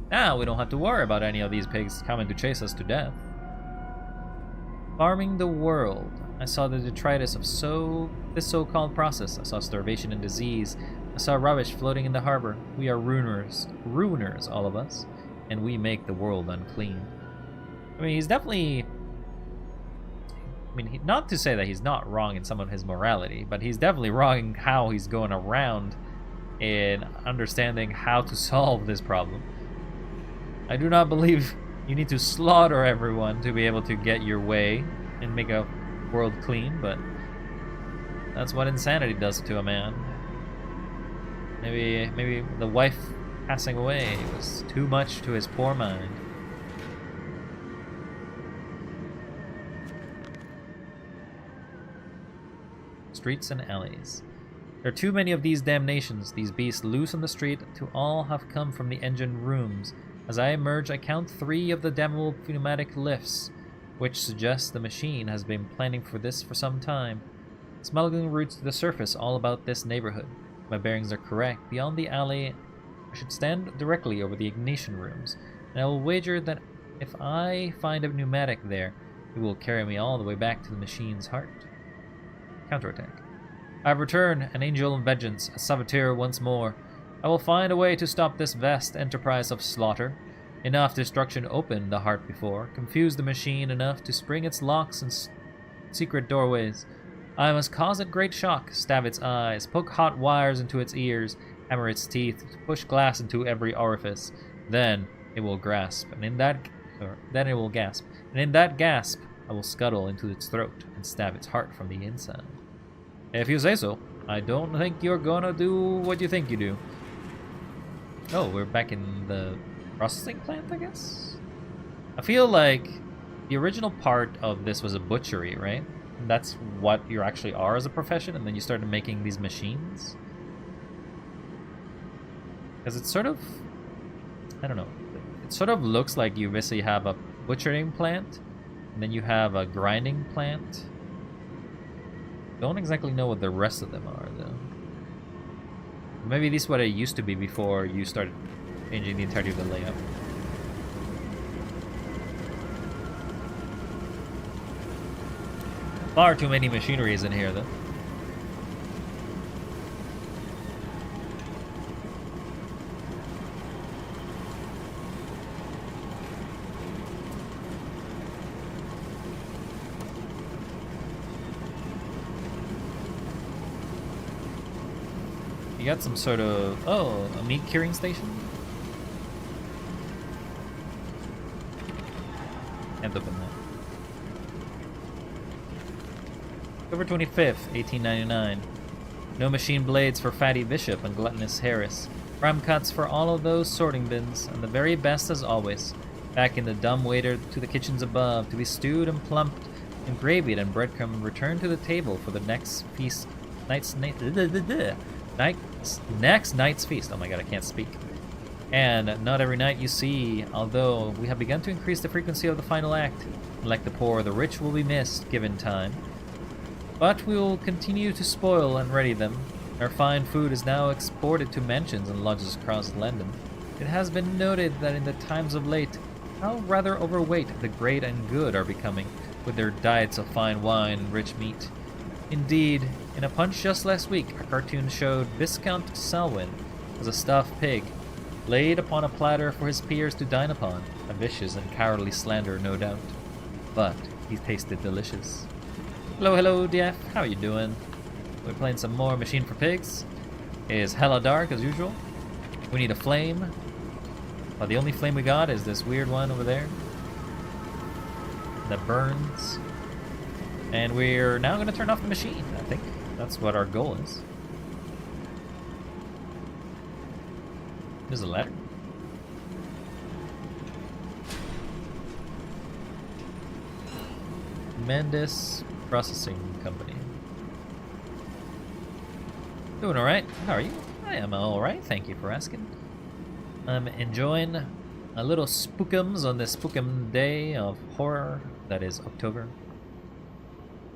Now we don't have to worry about any of these pigs coming to chase us to death. Farming the world. I saw the detritus of this so-called process. I saw starvation and disease. I saw rubbish floating in the harbor. We are ruiners, all of us, and we make the world unclean. I mean, he's definitely... I mean, not to say that he's not wrong in some of his morality, but he's definitely wrong in how he's going around in understanding how to solve this problem. I do not believe you need to slaughter everyone to be able to get your way and make a world clean, but that's what insanity does to a man. Maybe the wife passing away was too much to his poor mind. Streets and alleys. There are too many of these damnations, these beasts loose on the street, to all have come from the engine rooms. As I emerge, I count 3 of the damnable pneumatic lifts, which suggests the machine has been planning for this for some time. Smuggling routes to the surface all about this neighborhood. My bearings are correct. Beyond the alley, a I should stand directly over the ignition rooms, and I will wager that if I find a pneumatic there, it will carry me all the way back to the machine's heart. Counterattack. I have returned, an angel of vengeance, a saboteur once more. I will find a way to stop this vast enterprise of slaughter. Enough destruction opened the heart before, confused the machine enough to spring its locks and secret doorways. I must cause it great shock, stab its eyes, poke hot wires into its ears, hammer its teeth, push glass into every orifice. Then it will grasp, and then it will gasp, and in that gasp, I will scuttle into its throat and stab its heart from the inside. If you say so. I don't think you're gonna do what you think you do. Oh, we're back in the processing plant, I guess? I feel like the original part of this was a butchery, right? And that's what you actually are as a profession, and then you started making these machines? Because it's sort of... I don't know. It sort of looks like you basically have a butchering plant, and then you have a grinding plant. Don't exactly know what the rest of them are, though. Maybe this is what it used to be before you started changing the entirety of the layout. Far too many machineries in here, though. You got some sort of... Oh, a meat curing station? Can't open that. October 25th, 1899. No machine blades for Fatty Bishop and Gluttonous Harris. Prime cuts for all of those sorting bins, and the very best as always. Back in the dumb waiter to the kitchens above, to be stewed and plumped and gravied and breadcrumb, returned to the table for the next feast. Next night's feast. Oh my god, I can't speak. And not every night you see, although we have begun to increase the frequency of the final act. Like the poor, the rich will be missed, given time. But we will continue to spoil and ready them. Our fine food is now exported to mansions and lodges across London. It has been noted that in the times of late, how rather overweight the great and good are becoming, with their diets of fine wine and rich meat. Indeed, in a punch just last week, a cartoon showed Viscount Selwyn as a stuffed pig, laid upon a platter for his peers to dine upon. A vicious and cowardly slander, no doubt. But he tasted delicious. Hello, DF. How are you doing? We're playing some more Machine for Pigs. It is hella dark, as usual. We need a flame. But the only flame we got is this weird one over there that burns. And we're now going to turn off the machine, I think. That's what our goal is. There's a ladder. Mendes Processing Company. Doing alright. How are you? I am alright, thank you for asking. I'm enjoying a little spookums on this spookum day of horror that is October.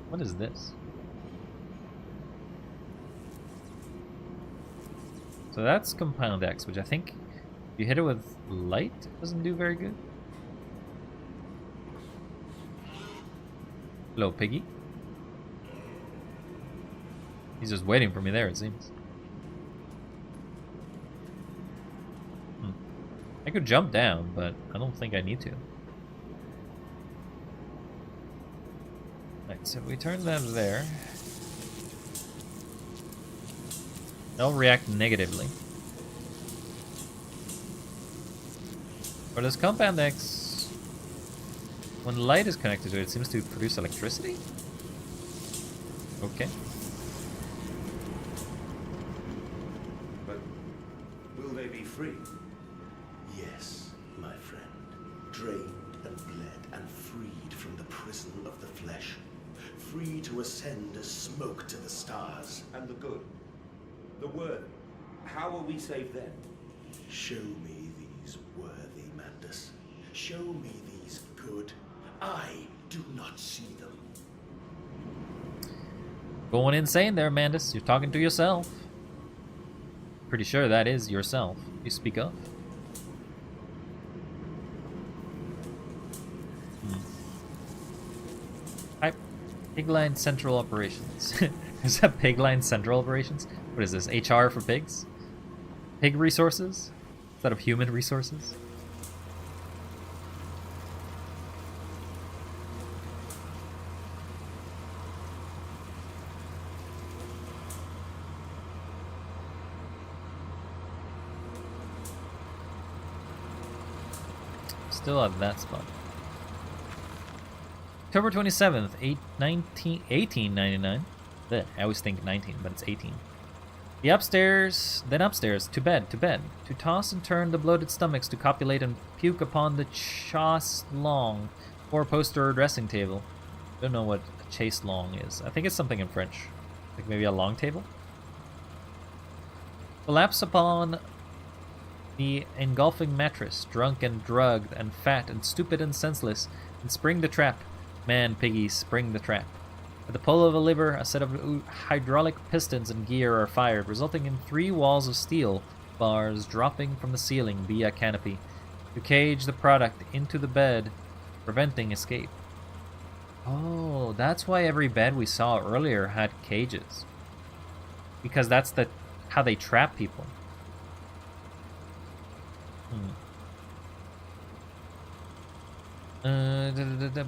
What is this? So that's Compound X, which I think if you hit it with light, it doesn't do very good. Hello, Piggy. He's just waiting for me there, it seems. I could jump down, but I don't think I need to. Right, so if we turn that there, they'll react negatively. But this Compound X, when light is connected to it, it seems to produce electricity? Okay. But will they be free? Yes, my friend. Drained and bled and freed from the prison of the flesh. Free to ascend as smoke to the stars. And the good, the worthy, how will we save them? Show me these worthy, Mandus. Show me these good. I do not see them. Going insane there, Mandus. You're talking to yourself. Pretty sure that is yourself. You speak of? Hi, Pigline Central Operations. Is that Pigline Central Operations? What is this? HR for pigs? Pig resources? Instead of human resources? Still at that spot. October 27th, 1899. I always think 19, but it's 18. Then upstairs, to bed, to toss and turn the bloated stomachs, to copulate and puke upon the chaise long, four-poster or dressing table. Don't know what a chaise long is. I think it's something in French. Like maybe a long table? Collapse upon the engulfing mattress, drunk and drugged and fat and stupid and senseless, and spring the trap. Man, piggy, spring the trap. At the pull of a lever, a set of hydraulic pistons and gear are fired, resulting in 3 walls of steel bars dropping from the ceiling via canopy to cage the product into the bed, preventing escape. Oh, that's why every bed we saw earlier had cages. Because that's how they trap people.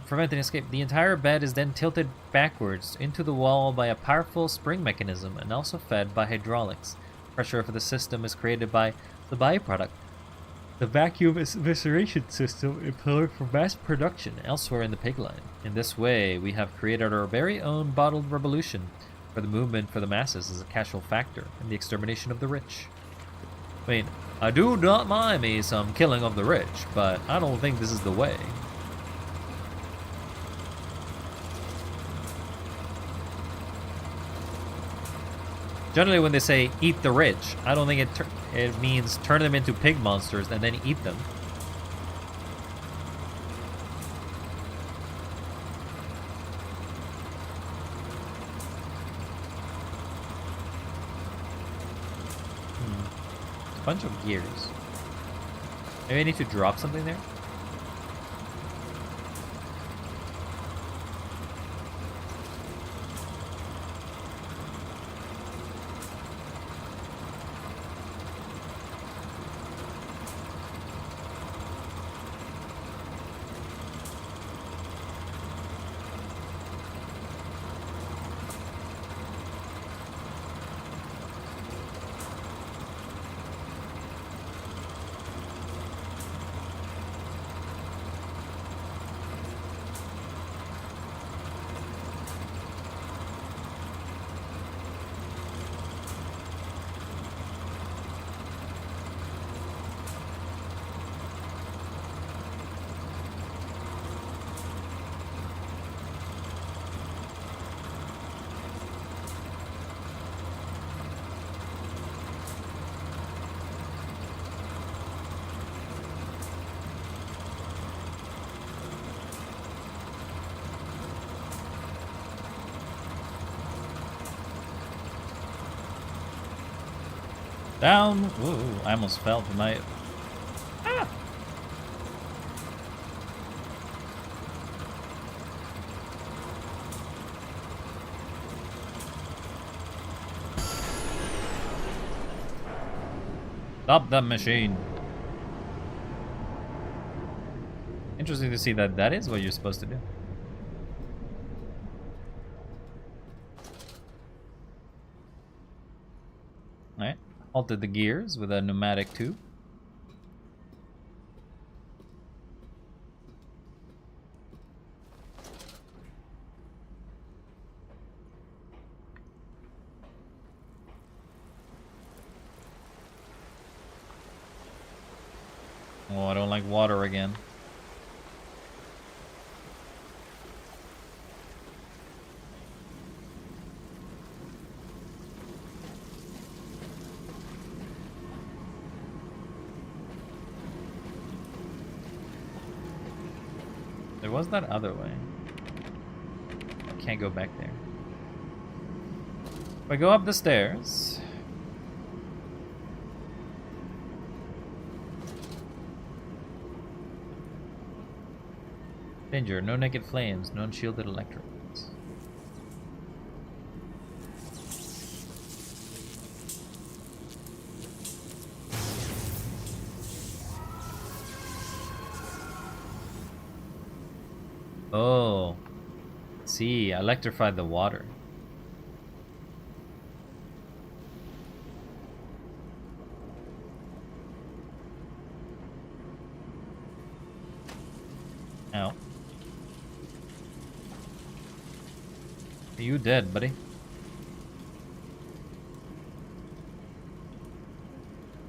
Preventing escape. The entire bed is then tilted backwards into the wall by a powerful spring mechanism and also fed by hydraulics. Pressure for the system is created by the byproduct, the vacuum evisceration system employed for mass production elsewhere in the pig line. In this way, we have created our very own bottled revolution, where the movement for the masses is a casual factor in the extermination of the rich. I mean, I do not mind me some killing of the rich, but I don't think this is the way. Generally, when they say eat the rich, I don't think it means turn them into pig monsters and then eat them. A bunch of gears. Maybe I need to drop something there? Down! Ooh, I almost fell from my... Ah! Stop that machine. Interesting to see that that is what you're supposed to do. Alright. Halted the gears with a pneumatic tube. Oh, I don't like water again. There was that other way. I can't go back there. If I go up the stairs... Danger, no naked flames, no unshielded electrons. Oh, see, electrified the water. Ow. Are you dead, buddy?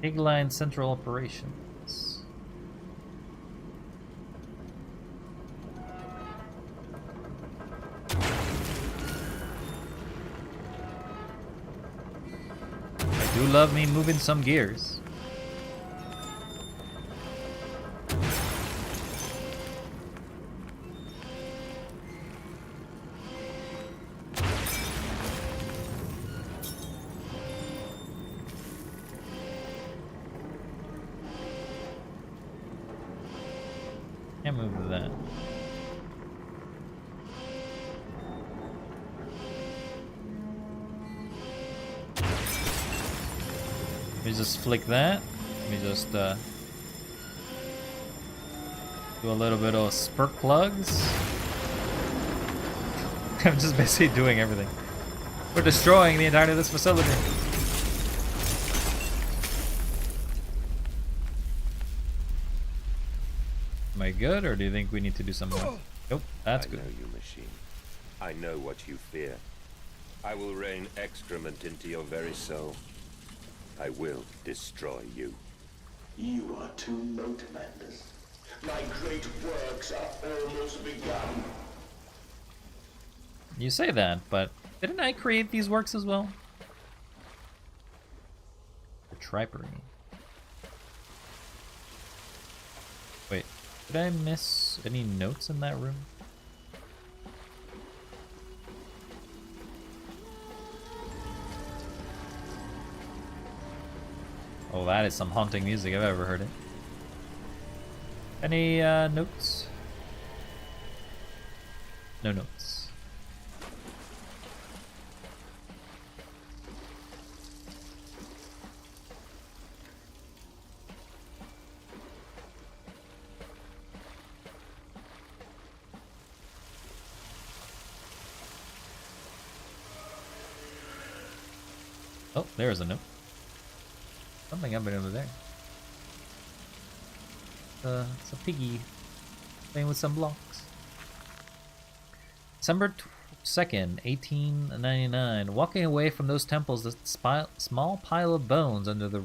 Pig Line Central Operations. I do love me moving some gears. Can't move that. Let me just flick that. Let me just do a little bit of spurt plugs. I'm just basically doing everything. We're destroying the entirety of this facility. Am I good, or do you think we need to do some more? Nope, that's good. I know you, machine. I know what you fear. I will rain excrement into your very soul. I will destroy you. You are too late, Mandus. My great works are almost begun. You say that, but didn't I create these works as well? The tripery. Wait, did I miss any notes in that room? Oh, that is some haunting music if I've ever heard it. Any notes? No notes. Oh, there's a note. Something happened over there. It's a piggy playing with some blocks. December 2nd, 1899. Walking away from those temples, the small pile of bones under the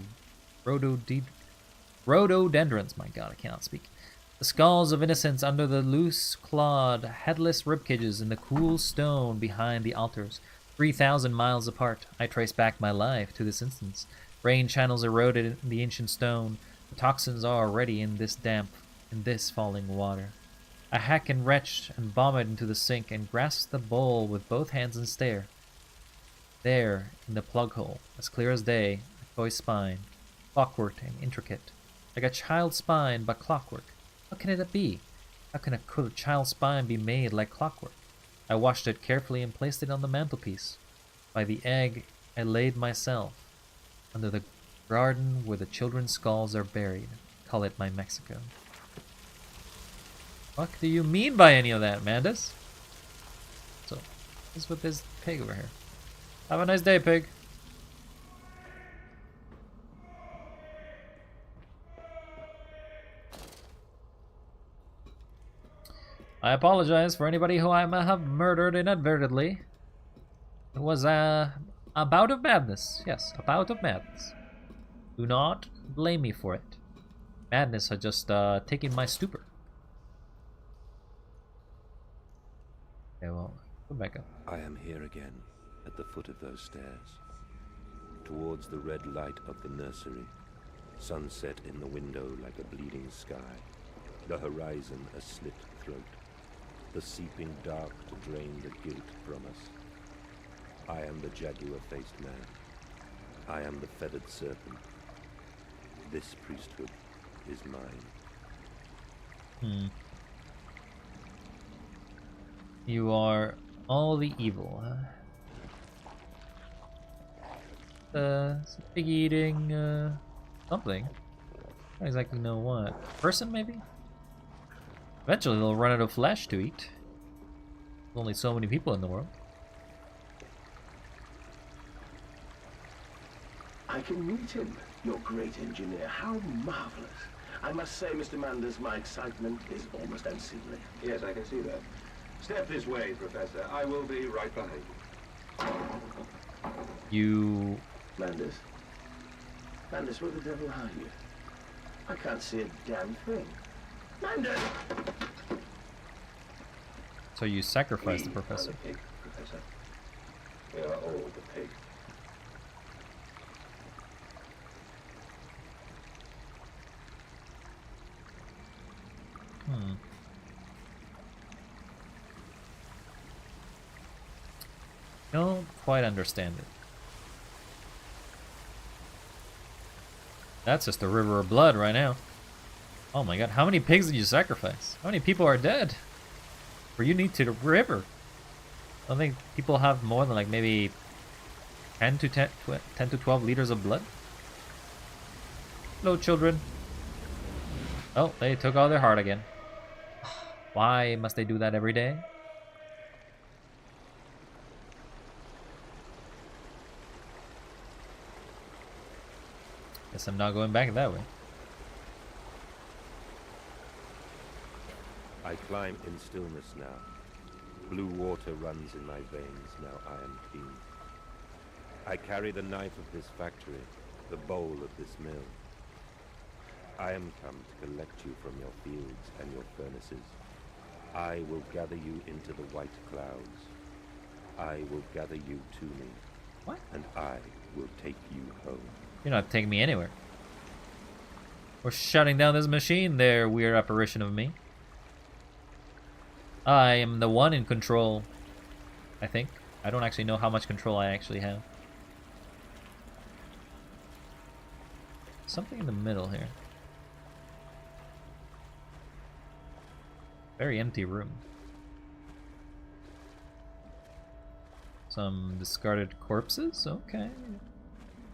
rhododendrons. My God, I cannot speak. The skulls of innocents under the loose-clawed, headless ribcages in the cool stone behind the altars. 3,000 miles apart, I trace back my life to this instance. Rain channels eroded in the ancient stone. The toxins are already in this damp, in this falling water. I hack and retch and vomit into the sink and grasp the bowl with both hands and stare. There, in the plug hole, as clear as day, a toy spine, clockwork and intricate, like a child's spine but clockwork. How can it be? How can a child's spine be made like clockwork? I washed it carefully and placed it on the mantelpiece. By the egg, I laid myself. Under the garden where the children's skulls are buried. Call it my Mexico. What do you mean by any of that, Mandus? So, what's with this pig over here? Have a nice day, pig. I apologize for anybody who I may have murdered inadvertently. It was a bout of madness. Yes, a bout of madness. Do not blame me for it. Madness had just taken my stupor. Okay, well, go back up. I am here again, at the foot of those stairs. Towards the red light of the nursery. Sunset in the window like a bleeding sky. The horizon a slit throat. The seeping dark to drain the guilt from us. I am the jaguar-faced man. I am the feathered serpent. This priesthood is mine. You are all the evil, huh? It's a pig eating, something. I don't exactly know what. Person, maybe? Eventually they'll run out of flesh to eat. There's only so many people in the world. I can meet him, your great engineer. How marvelous. I must say, Mr. Manders, my excitement is almost unseemly. Yes, I can see that. Step this way, Professor. I will be right behind you. You... Manders? Manders, where the devil are you? I can't see a damn thing. Manders! So you sacrificed the We are professor. the pig, Professor. We are all the pig. Don't quite understand it. That's just a river of blood right now. Oh my god, how many pigs did you sacrifice? How many people are dead? For you need to the river. I don't think people have more than like maybe 10 to 12 liters of blood. Hello, children. Oh, they took all their heart again. Why must they do that every day? Guess I'm not going back that way. I climb in stillness now. Blue water runs in my veins, now I am clean. I carry the knife of this factory, the bowl of this mill. I am come to collect you from your fields and your furnaces. I will gather you into the white clouds. I will gather you to me. What? And I will take you home. You're not taking me anywhere. We're shutting down this machine there, weird apparition of me. I am the one in control, I think. I don't actually know how much control I actually have. Something in the middle here. Very empty room. Some discarded corpses? Okay.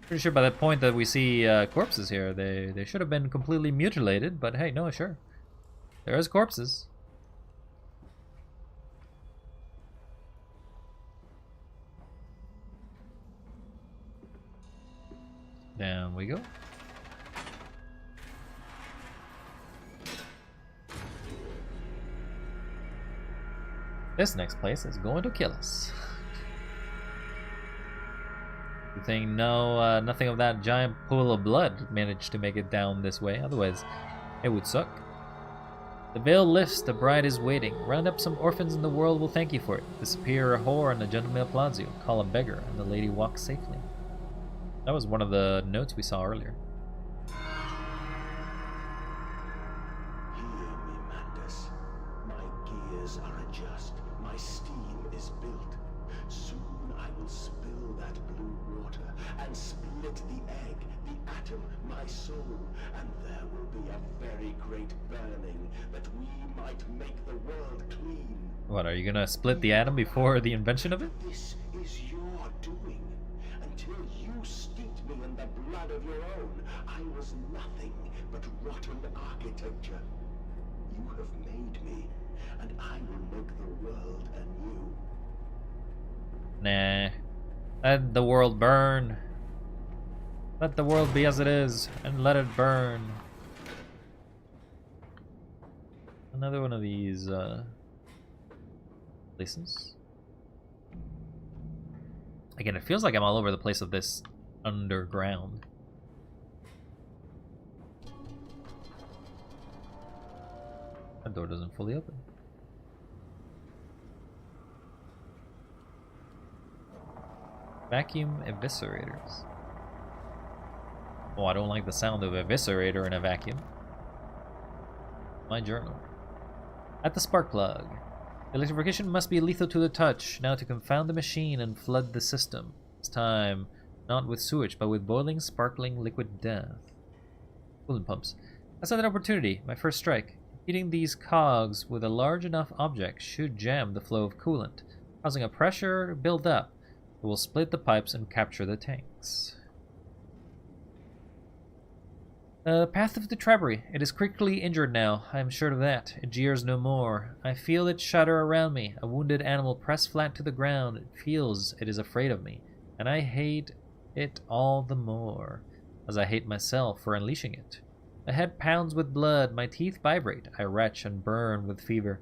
Pretty sure by the point that we see corpses here, they should have been completely mutilated, but hey, no, sure. There's corpses. Down we go. This next place is going to kill us. Good thing nothing of that giant pool of blood managed to make it down this way, otherwise it would suck. The veil lifts, the bride is waiting. Round up some orphans and the world will thank you for it. Disappear a whore and the gentleman applauds you. Call a beggar and the lady walks safely. That was one of the notes we saw earlier. Hear me, Mandus. My gears are adjust. My steam is built. Soon I will spill that blue water and split the egg, the atom, my soul, and there will be a very great burning that we might make the world clean. What, are you gonna split the atom before the invention of it? This is your doing. Until you steeped me in the blood of your own, I was nothing but rotten architecture. You have made me, and I will make the world anew. Nah. Let the world burn. Let the world be as it is, and let it burn. Another one of these, places. Again, it feels like I'm all over the place of this underground. That door doesn't fully open. Vacuum eviscerators. Oh, I don't like the sound of eviscerator in a vacuum. My journal. At the spark plug. Electrification must be lethal to the touch. Now to confound the machine and flood the system. This time, not with sewage, but with boiling, sparkling liquid death. Coolant pumps. That's not an opportunity. My first strike. Hitting these cogs with a large enough object should jam the flow of coolant, causing a pressure build up. It will split the pipes and capture the tanks. Path of the Tribbery. It is critically injured now, I am sure of that. It jeers no more. I feel it shudder around me, a wounded animal pressed flat to the ground. It feels it is afraid of me, and I hate it all the more, as I hate myself for unleashing it. My head pounds with blood, my teeth vibrate, I retch and burn with fever.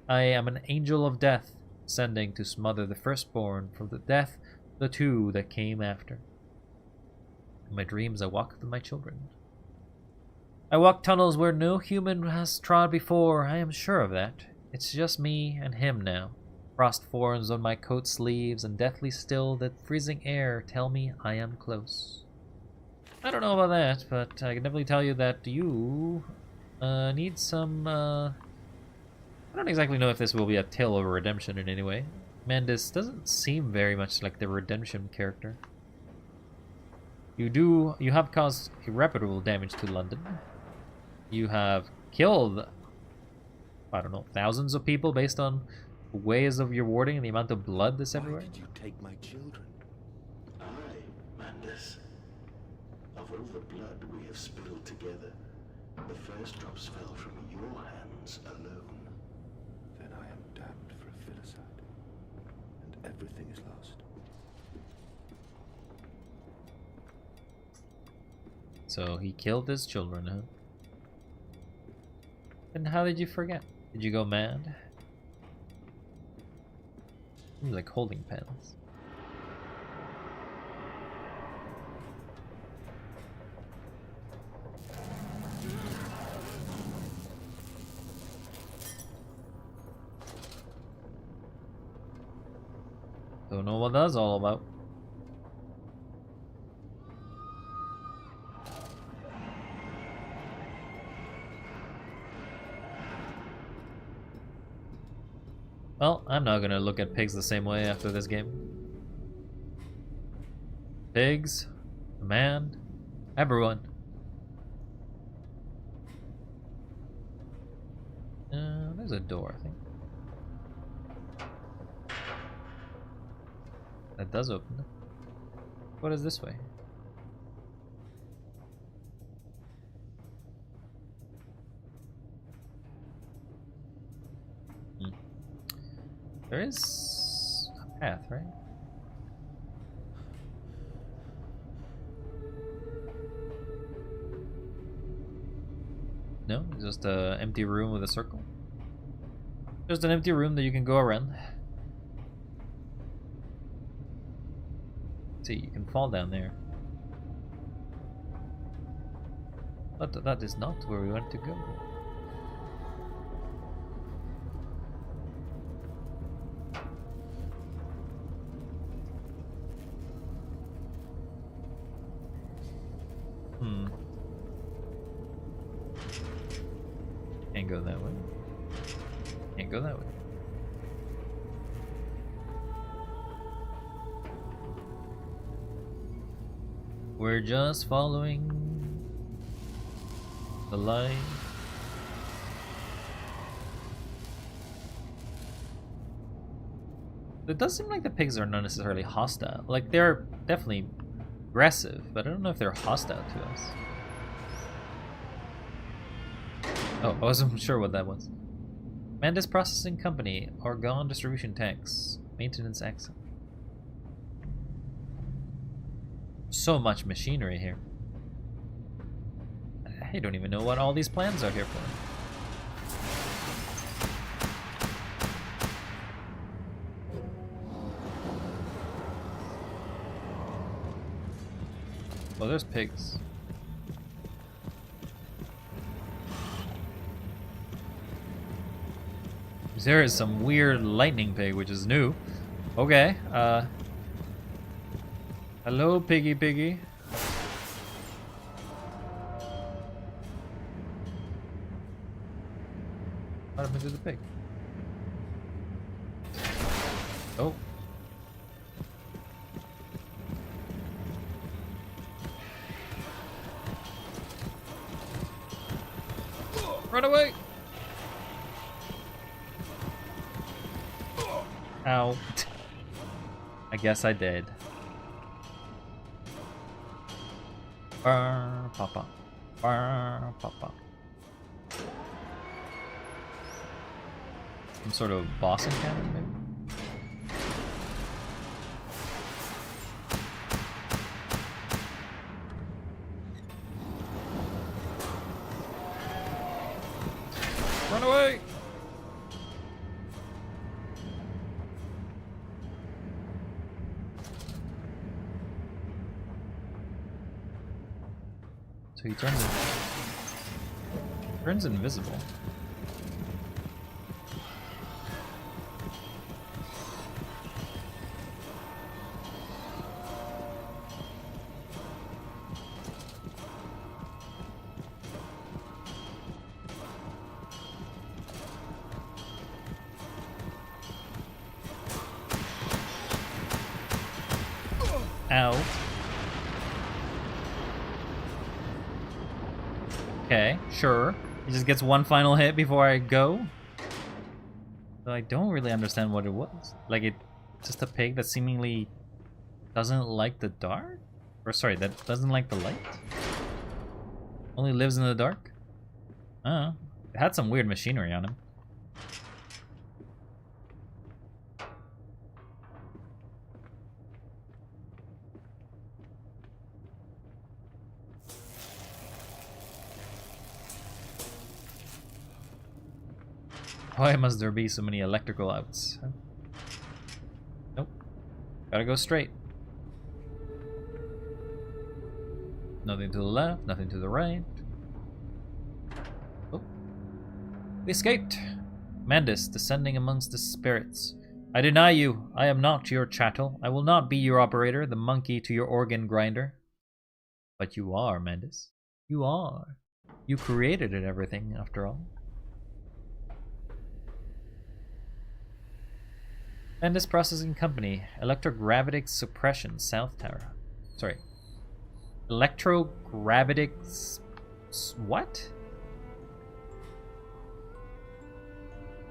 I am an angel of death, sending to smother the firstborn from the death of the two that came after. In my dreams I walk with my children. I walk tunnels where no human has trod before, I am sure of that. It's just me and him now. Frost forms on my coat sleeves, and deathly still the freezing air tell me I am close. I don't know about that, but I can definitely tell you that you need some... I don't exactly know if this will be a tale of redemption in any way. Mandis doesn't seem very much like the redemption character. You have caused irreparable damage to London. You have killed, I don't know, thousands of people based on ways of your warding and the amount of blood that's everywhere. Why did you take my children? I, Mandus. Of all the blood we have spilled together, the first drops fell from your hands alone. Then I am damned for a filicide, and everything is lost. So he killed his children, huh? And how did you forget? Did you go mad? Like holding pens. Don't know what that's all about. Well, I'm not gonna look at pigs the same way after this game. Pigs, man, everyone. There's a door, I think. That does open it. What is this way? There is a path, right? No, it's just an empty room with a circle. Just an empty room that you can go around. See, you can fall down there. But that is not where we want to go. Can't go that way. Can't go that way. We're just following the line. It does seem like the pigs are not necessarily hostile. Like, they're definitely aggressive, but I don't know if they're hostile to us. Oh, I wasn't sure what that was. Mandis Processing Company, Argon Distribution Tanks, Maintenance Accent. So much machinery here. I don't even know what all these plans are here for. Well, there's pigs. There is some weird lightning pig, which is new. Okay, hello, piggy. What happened to the pig? Oh. Run away! Ow. I guess I did. Papa. Papa. Some sort of boss encounter, maybe? Run away! So he turns invisible. Ow. Okay, sure. He just gets one final hit before I go. So I don't really understand what it was. Like, it's just a pig that seemingly doesn't like the dark? Or sorry, that doesn't like the light? Only lives in the dark? I don't know. It had some weird machinery on him. Why must there be so many electrical outs? Nope. Gotta go straight. Nothing to the left, nothing to the right. Oh. We escaped. Mandus, descending amongst the spirits. I deny you. I am not your chattel. I will not be your operator, the monkey to your organ grinder. But you are, Mandus. You are. You created it, everything, after all. Mandus Processing Company, Electrogravitic Suppression, South Tower. Sorry. Electrogravitic... what?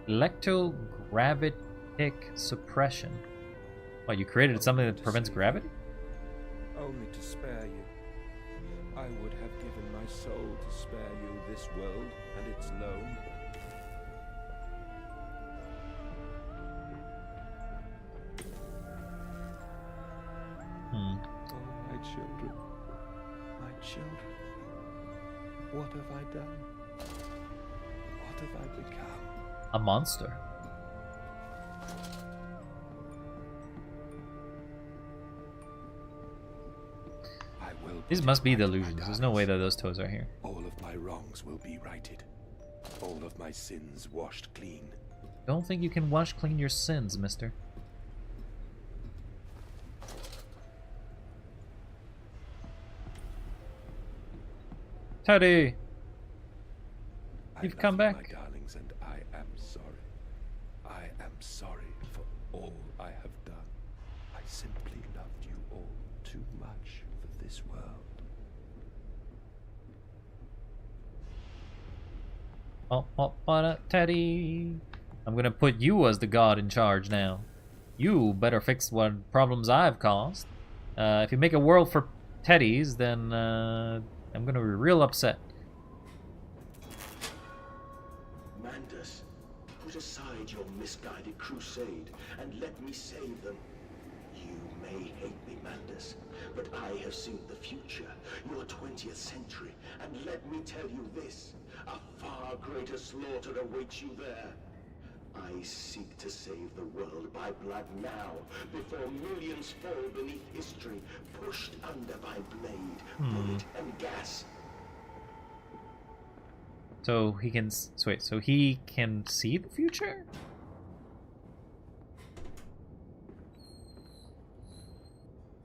Electrogravitic suppression. What, you created something that prevents gravity? Only to spare you. I would have given my soul to spare you this world and its loan. Hmm. Oh, my children. My children. What have I done? What have I become? A monster. I will. These must be delusions. There's no way that those toes are here. All of my wrongs will be righted. All of my sins washed clean. Don't think you can wash clean your sins, mister. Teddy! You've come back. My darlings, and I am sorry. I am sorry for all I have done. I simply loved you all too much for this world. Teddy! I'm gonna put you as the god in charge now. You better fix what problems I've caused. If you make a world for Teddies, then I'm gonna be real upset. Mandus, put aside your misguided crusade and let me save them. You may hate me, Mandus, but I have seen the future, your 20th century, and let me tell you this, a far greater slaughter awaits you there. I seek to save the world by blood now, before millions fall beneath history, pushed under by blade, bullet, and gas. So he can... wait, so he can see the future?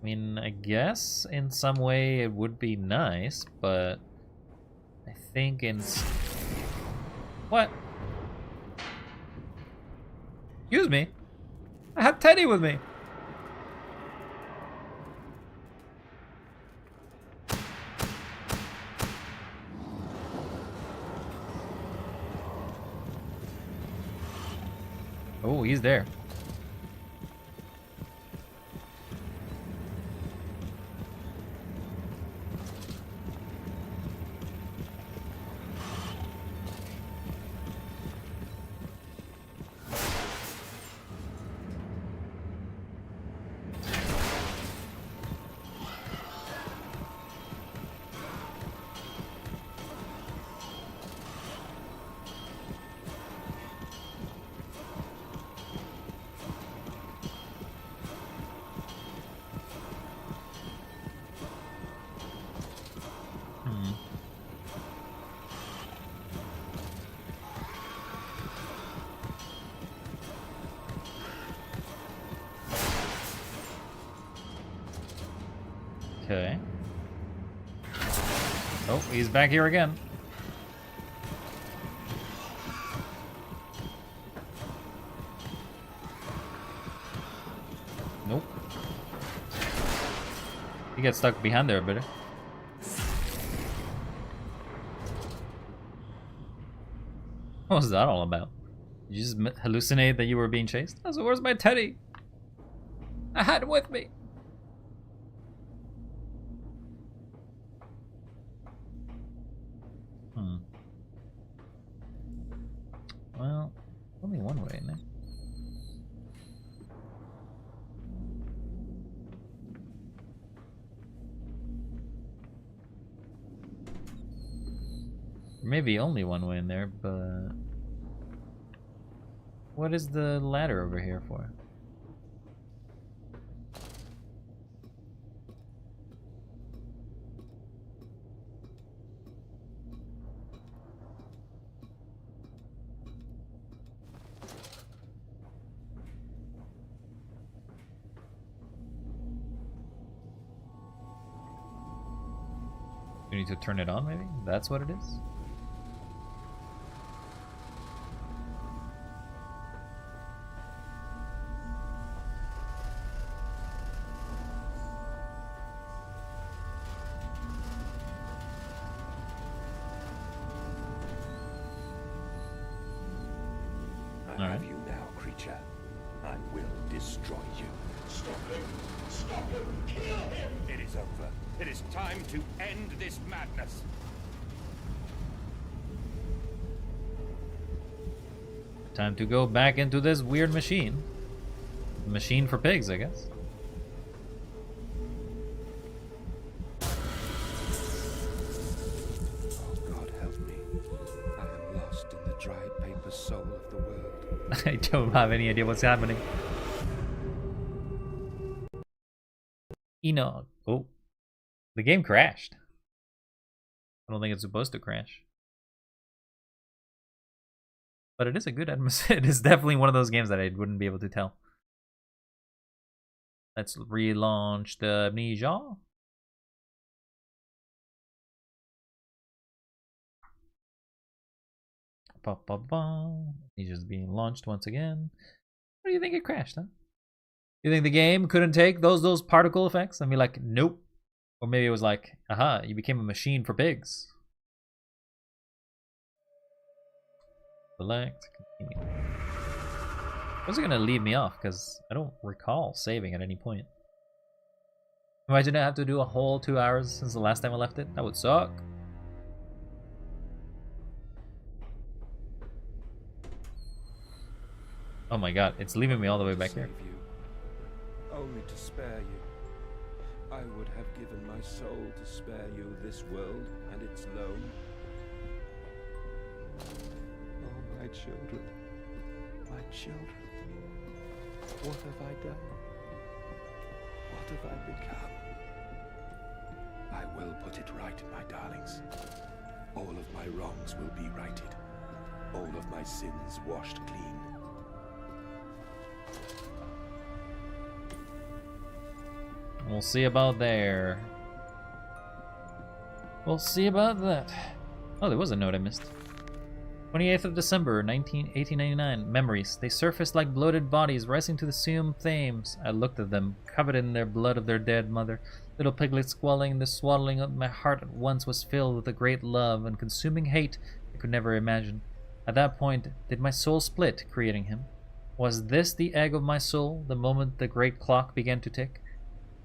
I mean, I guess in some way it would be nice, but I think in... what? Excuse me? I had Teddy with me. Oh, he's there. Okay. Oh, he's back here again. Nope. He gets stuck behind there a bit. What was that all about? Did you just hallucinate that you were being chased? Oh, so where's my teddy? I had it with me. Well, only one way in there. Maybe only one way in there, but what is the ladder over here for? You need to turn it on, maybe? That's what it is? I have you now, creature. I will destroy you. Stop him! Stop him! Kill him! It is over. It is time to end this madness. Time to go back into this weird machine. Machine for pigs, I guess. Oh, God help me. I am lost in the dried paper soul of the world. I don't have any idea what's happening. Enoch. Oh. The game crashed. I don't think it's supposed to crash. But it is a good atmosphere. It is definitely one of those games that I wouldn't be able to tell. Let's relaunch the Amnesia. Amnesia's being launched once again. What do you think it crashed, huh? You think the game couldn't take those particle effects? I mean, like, nope. Or maybe it was like, aha, you became a machine for pigs. Select, continue. Was it gonna leave me off? Because I don't recall saving at any point. Imagine I have to do a whole 2 hours since the last time I left it. That would suck. Oh my god, it's leaving me all the way back here. Only to spare you. I would have given my soul to spare you this world and its loan. Oh, my children. My children. What have I done? What have I become? I will put it right, my darlings. All of my wrongs will be righted. All of my sins washed clean. We'll see about there. We'll see about that. Oh, there was a note I missed. 28th of December, 1899. Memories. They surfaced like bloated bodies rising to the assumed flames. I looked at them, covered in their blood of their dead mother. Little piglets squalling in the swaddling of my heart at once was filled with a great love and consuming hate I could never imagine. At that point, did my soul split, creating him? Was this the egg of my soul, the moment the great clock began to tick?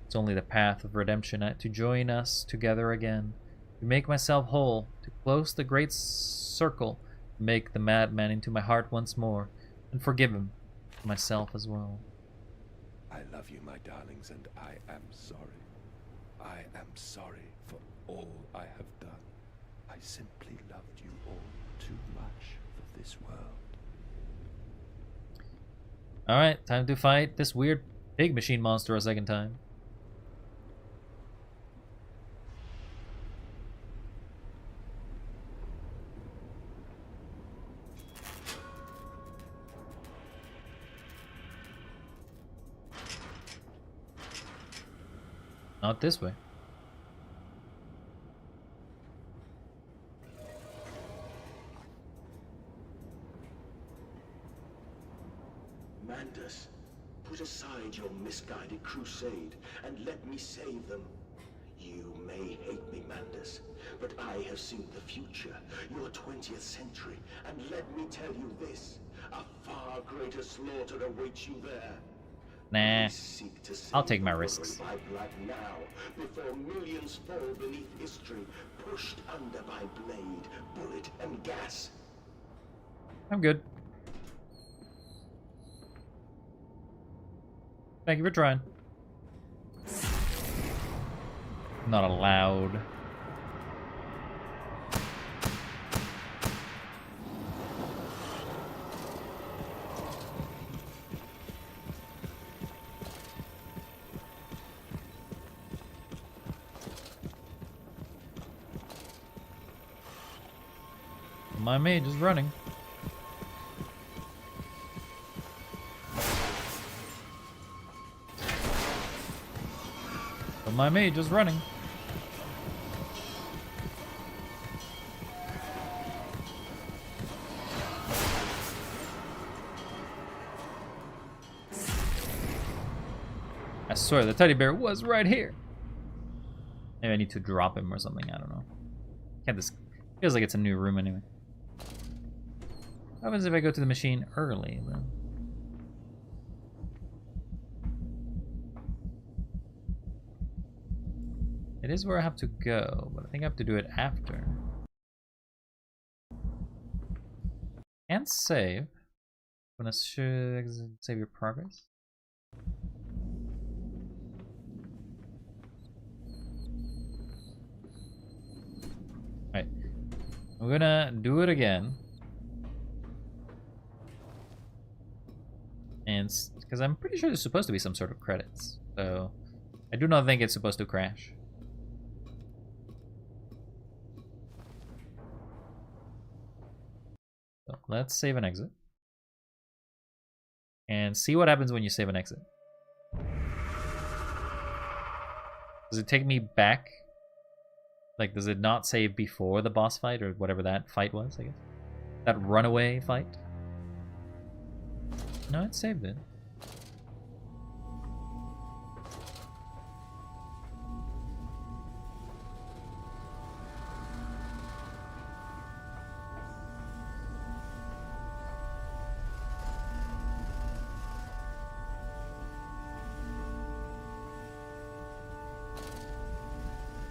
It's only the path of redemption to join us together again, to make myself whole, to close the great circle, to make the madman into my heart once more, and forgive him, myself as well. I love you, my darlings, and I am sorry. I am sorry for all I have done. I simply loved you all too much for this world. Alright, time to fight this weird pig machine monster a second time. Not this way. Mandus, put aside your misguided crusade and let me save them. You may hate me, Mandus, but I have seen the future, your 20th century, and let me tell you this, a far greater slaughter awaits you there. Nah, I seek to save I'll take my the world risks. by blood now, before millions fall beneath history, pushed under by blade, bullet, and gas. I'm good. Thank you for trying. Not allowed. My mage is running. But my mage is running. I swear the teddy bear was right here. Maybe I need to drop him or something, I don't know. Can't this feels like it's a new room anyway. What happens if I go to the machine early then? It is where I have to go, but I think I have to do it after. And save. I'm gonna save your progress. Alright. I'm gonna do it again. And because I'm pretty sure there's supposed to be some sort of credits. So I do not think it's supposed to crash. So let's save and exit. And see what happens when you save and exit. Does it take me back? Like, does it not save before the boss fight or whatever that fight was, I guess? That runaway fight? No, it saved it.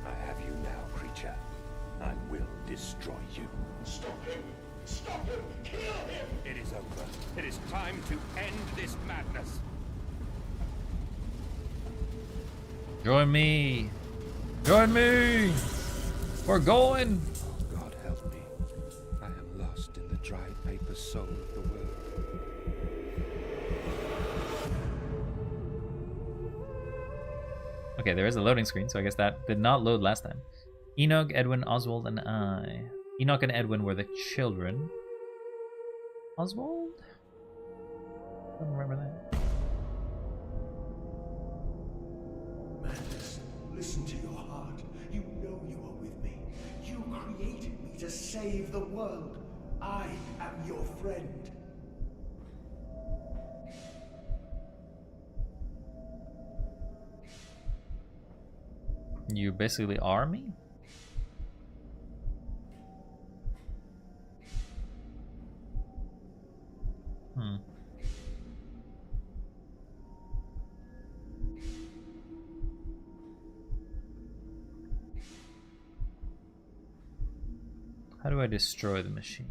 I have you now, creature. I will destroy you. Stop him! Stop him! Kill him! It is over. It is time to end this madness. Join me! Join me! We're going! God help me. I am lost in the dried paper soul of the world. Okay, there is a loading screen, so I guess that did not load last time. Enoch, Edwin, Oswald, and I. Enoch and Edwin were the children. Oswald? I don't remember that. Mandus, listen to your heart. You know you are with me. You created me to save the world. I am your friend. You basically are me? How do I destroy the machine?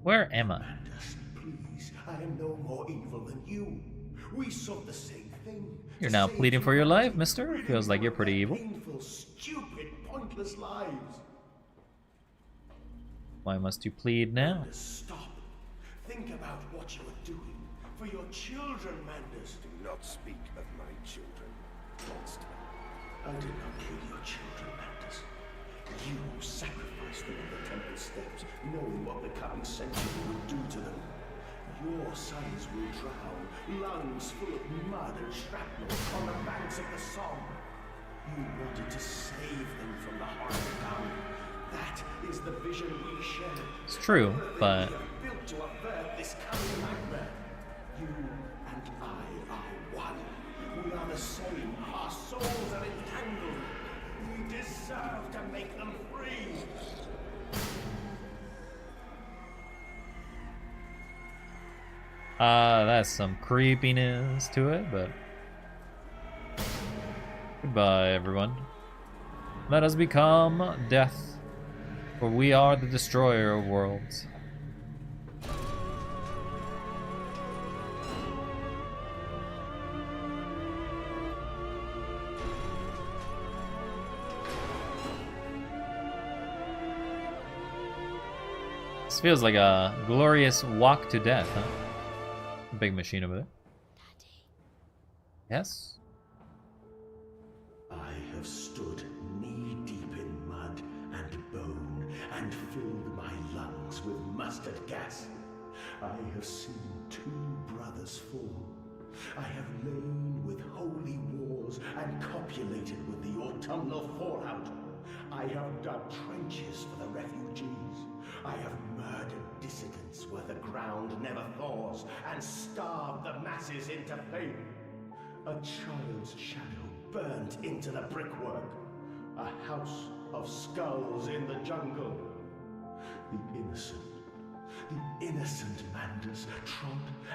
Where am I? Mandus, please, I am no more evil than you. We sought the same thing. You're to now save pleading for your life, humanity, mister? ridding Feels like you you're of pretty their evil. Painful, stupid, pointless lives. Why must you plead now? Mandus, stop. Think about what you are doing. For your children, Mandus. Do not speak of my children. Monster. I did not kill your children, Mandus. You sacrificed them on the temple steps, knowing what the coming century would do to them. Your sons will drown, lungs full of mud and shrapnel on the banks of the Somme. You wanted to save them from the vision we share. It's true, but Built to avert this coming nightmare. You and I are one. We are the same. Our souls are entangled. We deserve to make them free. that's some creepiness to it, but goodbye, everyone. Let us become death, for we are the destroyer of worlds. This feels like a glorious walk to death, huh? Big machine over there. Daddy. Yes? I have stood knee-deep in mud and bone and filled my lungs with mustard gas. I have seen 2 brothers fall. I have lain with holy wars and copulated with the autumnal fallout. I have dug trenches for the refugees. I have murdered dissidents where the ground never thaws and starved the masses into pain. A child's shadow burnt into the brickwork. A house of skulls in the jungle. The innocent Manders trod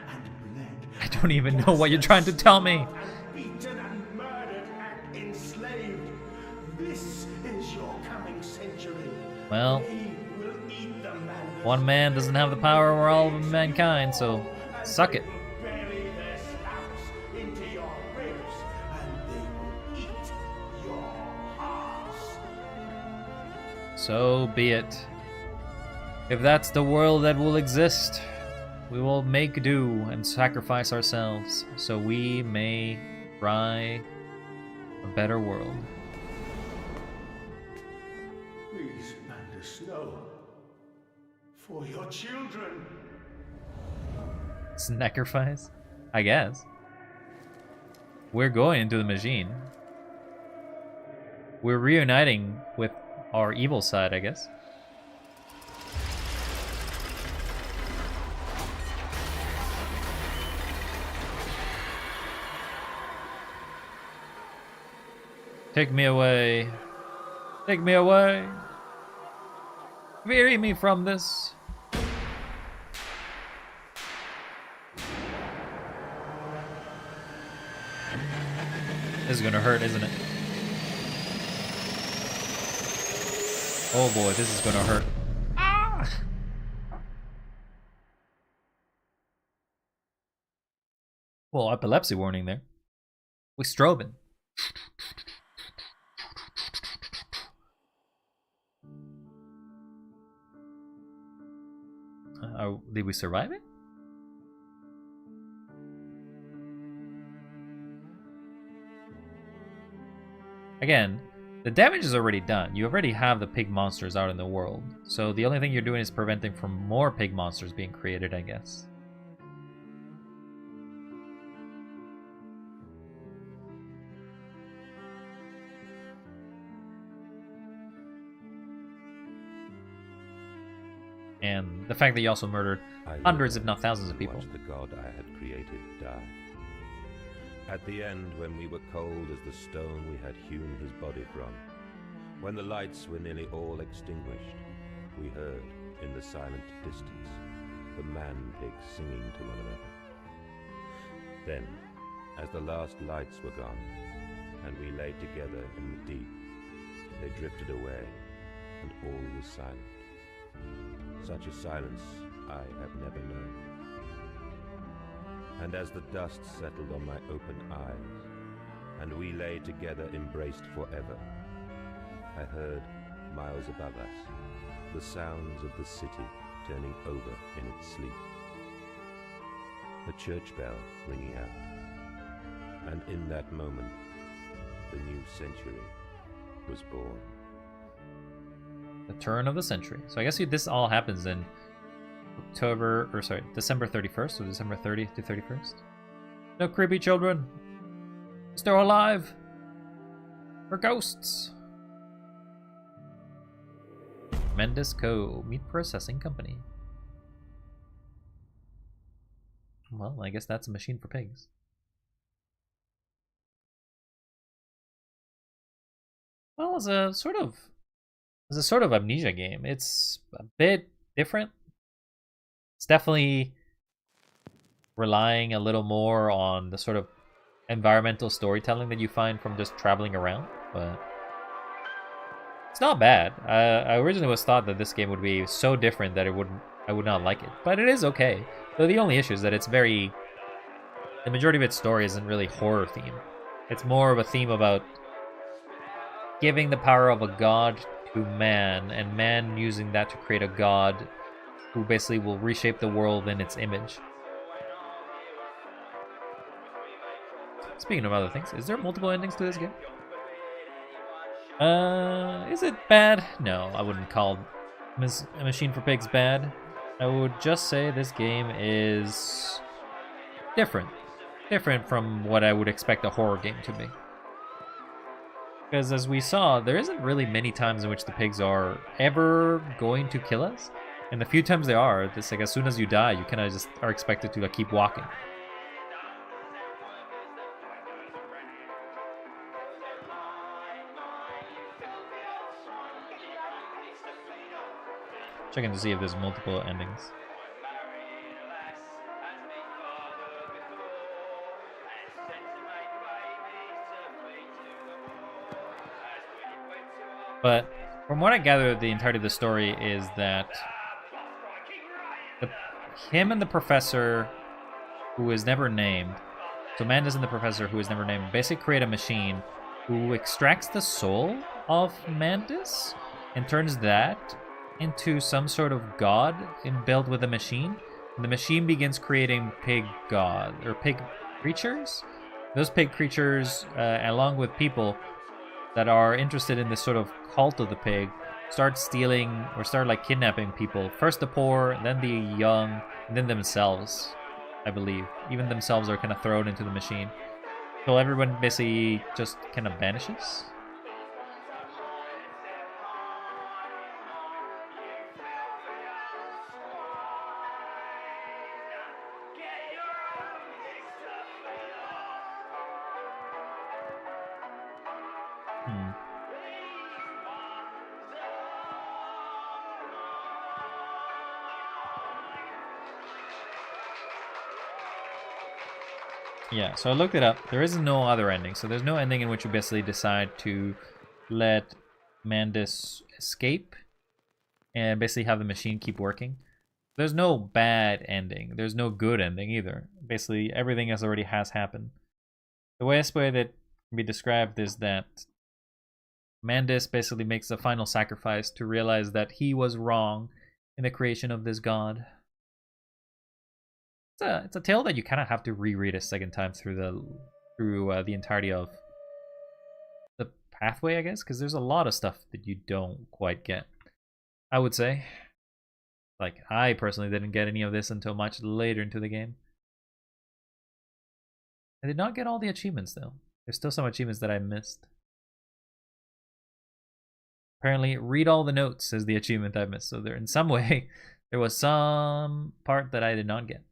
and bled. I don't even know what you're trying to tell me. And beaten and murdered and enslaved. This is your coming century. Well, They will eat the Manders. one man doesn't have the power over all of mankind, so suck it. Bury their snouts into your ribs, and they will eat your hearts. So be it. If that's the world that will exist, we will make do and sacrifice ourselves so we may try a better world. Please, Manders, no. For your children. Sacrifice? I guess. We're going into the machine. We're reuniting with our evil side, I guess. Take me away. Take me away. Free me from this. This is gonna hurt, isn't it? Oh boy, this is gonna hurt. Ah! Well, epilepsy warning there. We strobing. Did we survive it? Again, the damage is already done. You already have the pig monsters out in the world. So the only thing you're doing is preventing from more pig monsters being created, I guess. And the fact that you also murdered hundreds, if not thousands of people. Watch the god I had created die. At the end, when we were cold as the stone we had hewn his body from, when the lights were nearly all extinguished, we heard, in the silent distance, the man-pigs singing to one another. Then, as the last lights were gone, and we lay together in the deep, they drifted away, and all was silent. Such a silence I have never known. And as the dust settled on my open eyes, and we lay together embraced forever, I heard, miles above us, the sounds of the city turning over in its sleep. The church bell ringing out, and in that moment, the new century was born. The turn of the century. So I guess this all happens in December 31st, so December 30th to 31st. No creepy children. Still alive. We're ghosts. Mendes Co. Meat Processing Company. Well, I guess that's a machine for pigs. Well, as a sort of Amnesia game, it's a bit different. It's definitely relying a little more on the sort of environmental storytelling that you find from just traveling around, but it's not bad. I originally was thought that this game would be so different that I would not like it, but it is okay. Though the only issue is that the majority of its story isn't really horror themed. It's more of a theme about giving the power of a god to man, and man using that to create a god who basically will reshape the world in its image. Speaking of other things, is there multiple endings to this game? Is it bad? No, I wouldn't call A Machine for Pigs bad. I would just say this game is different. Different from what I would expect a horror game to be. Because as we saw, there isn't really many times in which the pigs are ever going to kill us. And the few times they are, it's like as soon as you die, you kind of just are expected to like keep walking. Checking to see if there's multiple endings. But from what I gather, the entirety of the story is that him and the professor, who is never named, so Mandas and the professor, who is never named, basically create a machine who extracts the soul of Mandas and turns that into some sort of god built with a machine. And the machine begins creating pig creatures. Those pig creatures, along with people that are interested in this sort of cult of the pig, start stealing or start like kidnapping people. First the poor, then the young, and then themselves, I believe. Even themselves are kind of thrown into the machine. So everyone basically just kind of vanishes. Yeah, so I looked it up. There is no other ending. So there's no ending in which you basically decide to let Mandas escape and basically have the machine keep working. There's no bad ending. There's no good ending either. Basically, everything has already happened. The best way that can be described is that Mandas basically makes a final sacrifice to realize that he was wrong in the creation of this god. It's a tale that you kind of have to reread a second time through the entirety of the pathway, I guess, because there's a lot of stuff that you don't quite get. I would say, like, I personally didn't get any of this until much later into the game. I did not get all the achievements though. There's still some achievements that I missed. Apparently, read all the notes is the achievement I missed. So there, in some way, there was some part that I did not get.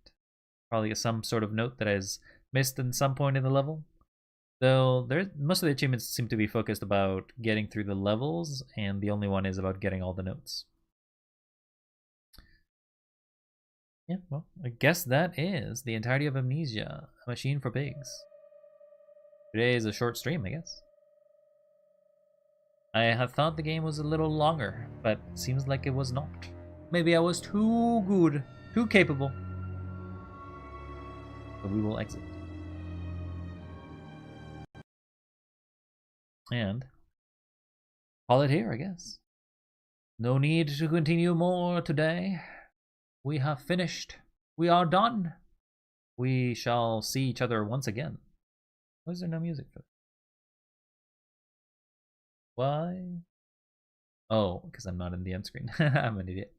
Probably some sort of note that is missed in some point in the level. Though most of the achievements seem to be focused about getting through the levels, and the only one is about getting all the notes. Yeah, well, I guess that is the entirety of Amnesia, A Machine for Pigs. Today is a short stream, I guess. I had thought the game was a little longer, but it seems like it was not. Maybe I was too good, too capable. So we will exit. And call it here, I guess. No need to continue more today. We have finished. We are done. We shall see each other once again. Why is there no music for that? Why? Oh, because I'm not in the end screen. I'm an idiot.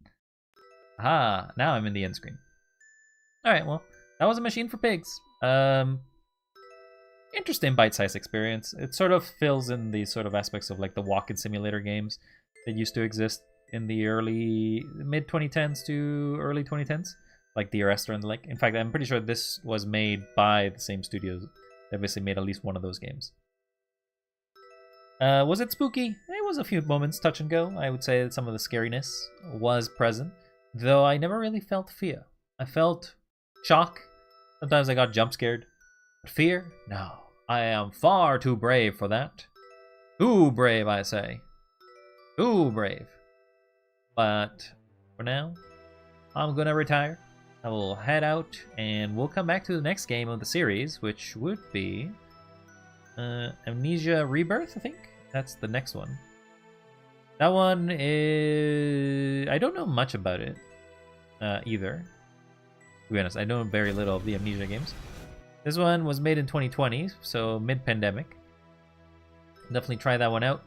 Aha, now I'm in the end screen. Alright, well, that was A Machine for Pigs. Interesting bite-sized experience. It sort of fills in these sort of aspects of like the walk-in simulator games that used to exist in the early mid 2010s to early 2010s, like the Arrestor and the like. In fact, I'm pretty sure this was made by the same studios. They obviously made at least one of those games. Was it spooky? It was a few moments touch and go. I would say that some of the scariness was present, though I never really felt fear. I felt shock. Sometimes I got jump scared. But fear? No. I am far too brave for that. Too brave, I say. Too brave. But for now, I'm gonna retire. I will head out and we'll come back to the next game of the series, which would be Amnesia Rebirth, I think. That's the next one. That one is... I don't know much about it either. To be honest, I know very little of the Amnesia games. This one was made in 2020, so mid-pandemic. Definitely try that one out.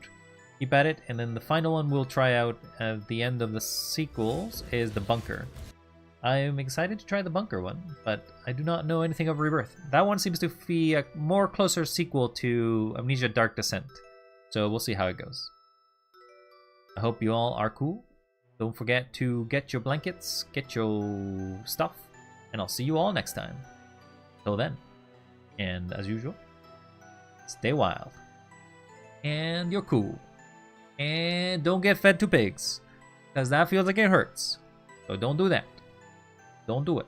Keep at it, and then the final one we'll try out at the end of the sequels is The Bunker. I'm excited to try the Bunker one, but I do not know anything of Rebirth. That one seems to be a more closer sequel to Amnesia Dark Descent, so we'll see how it goes. I hope you all are cool. Don't forget to get your blankets, get your stuff, and I'll see you all next time. Till then, and as usual, stay wild, and you're cool, and don't get fed to pigs, because that feels like it hurts, so don't do that. Don't do it.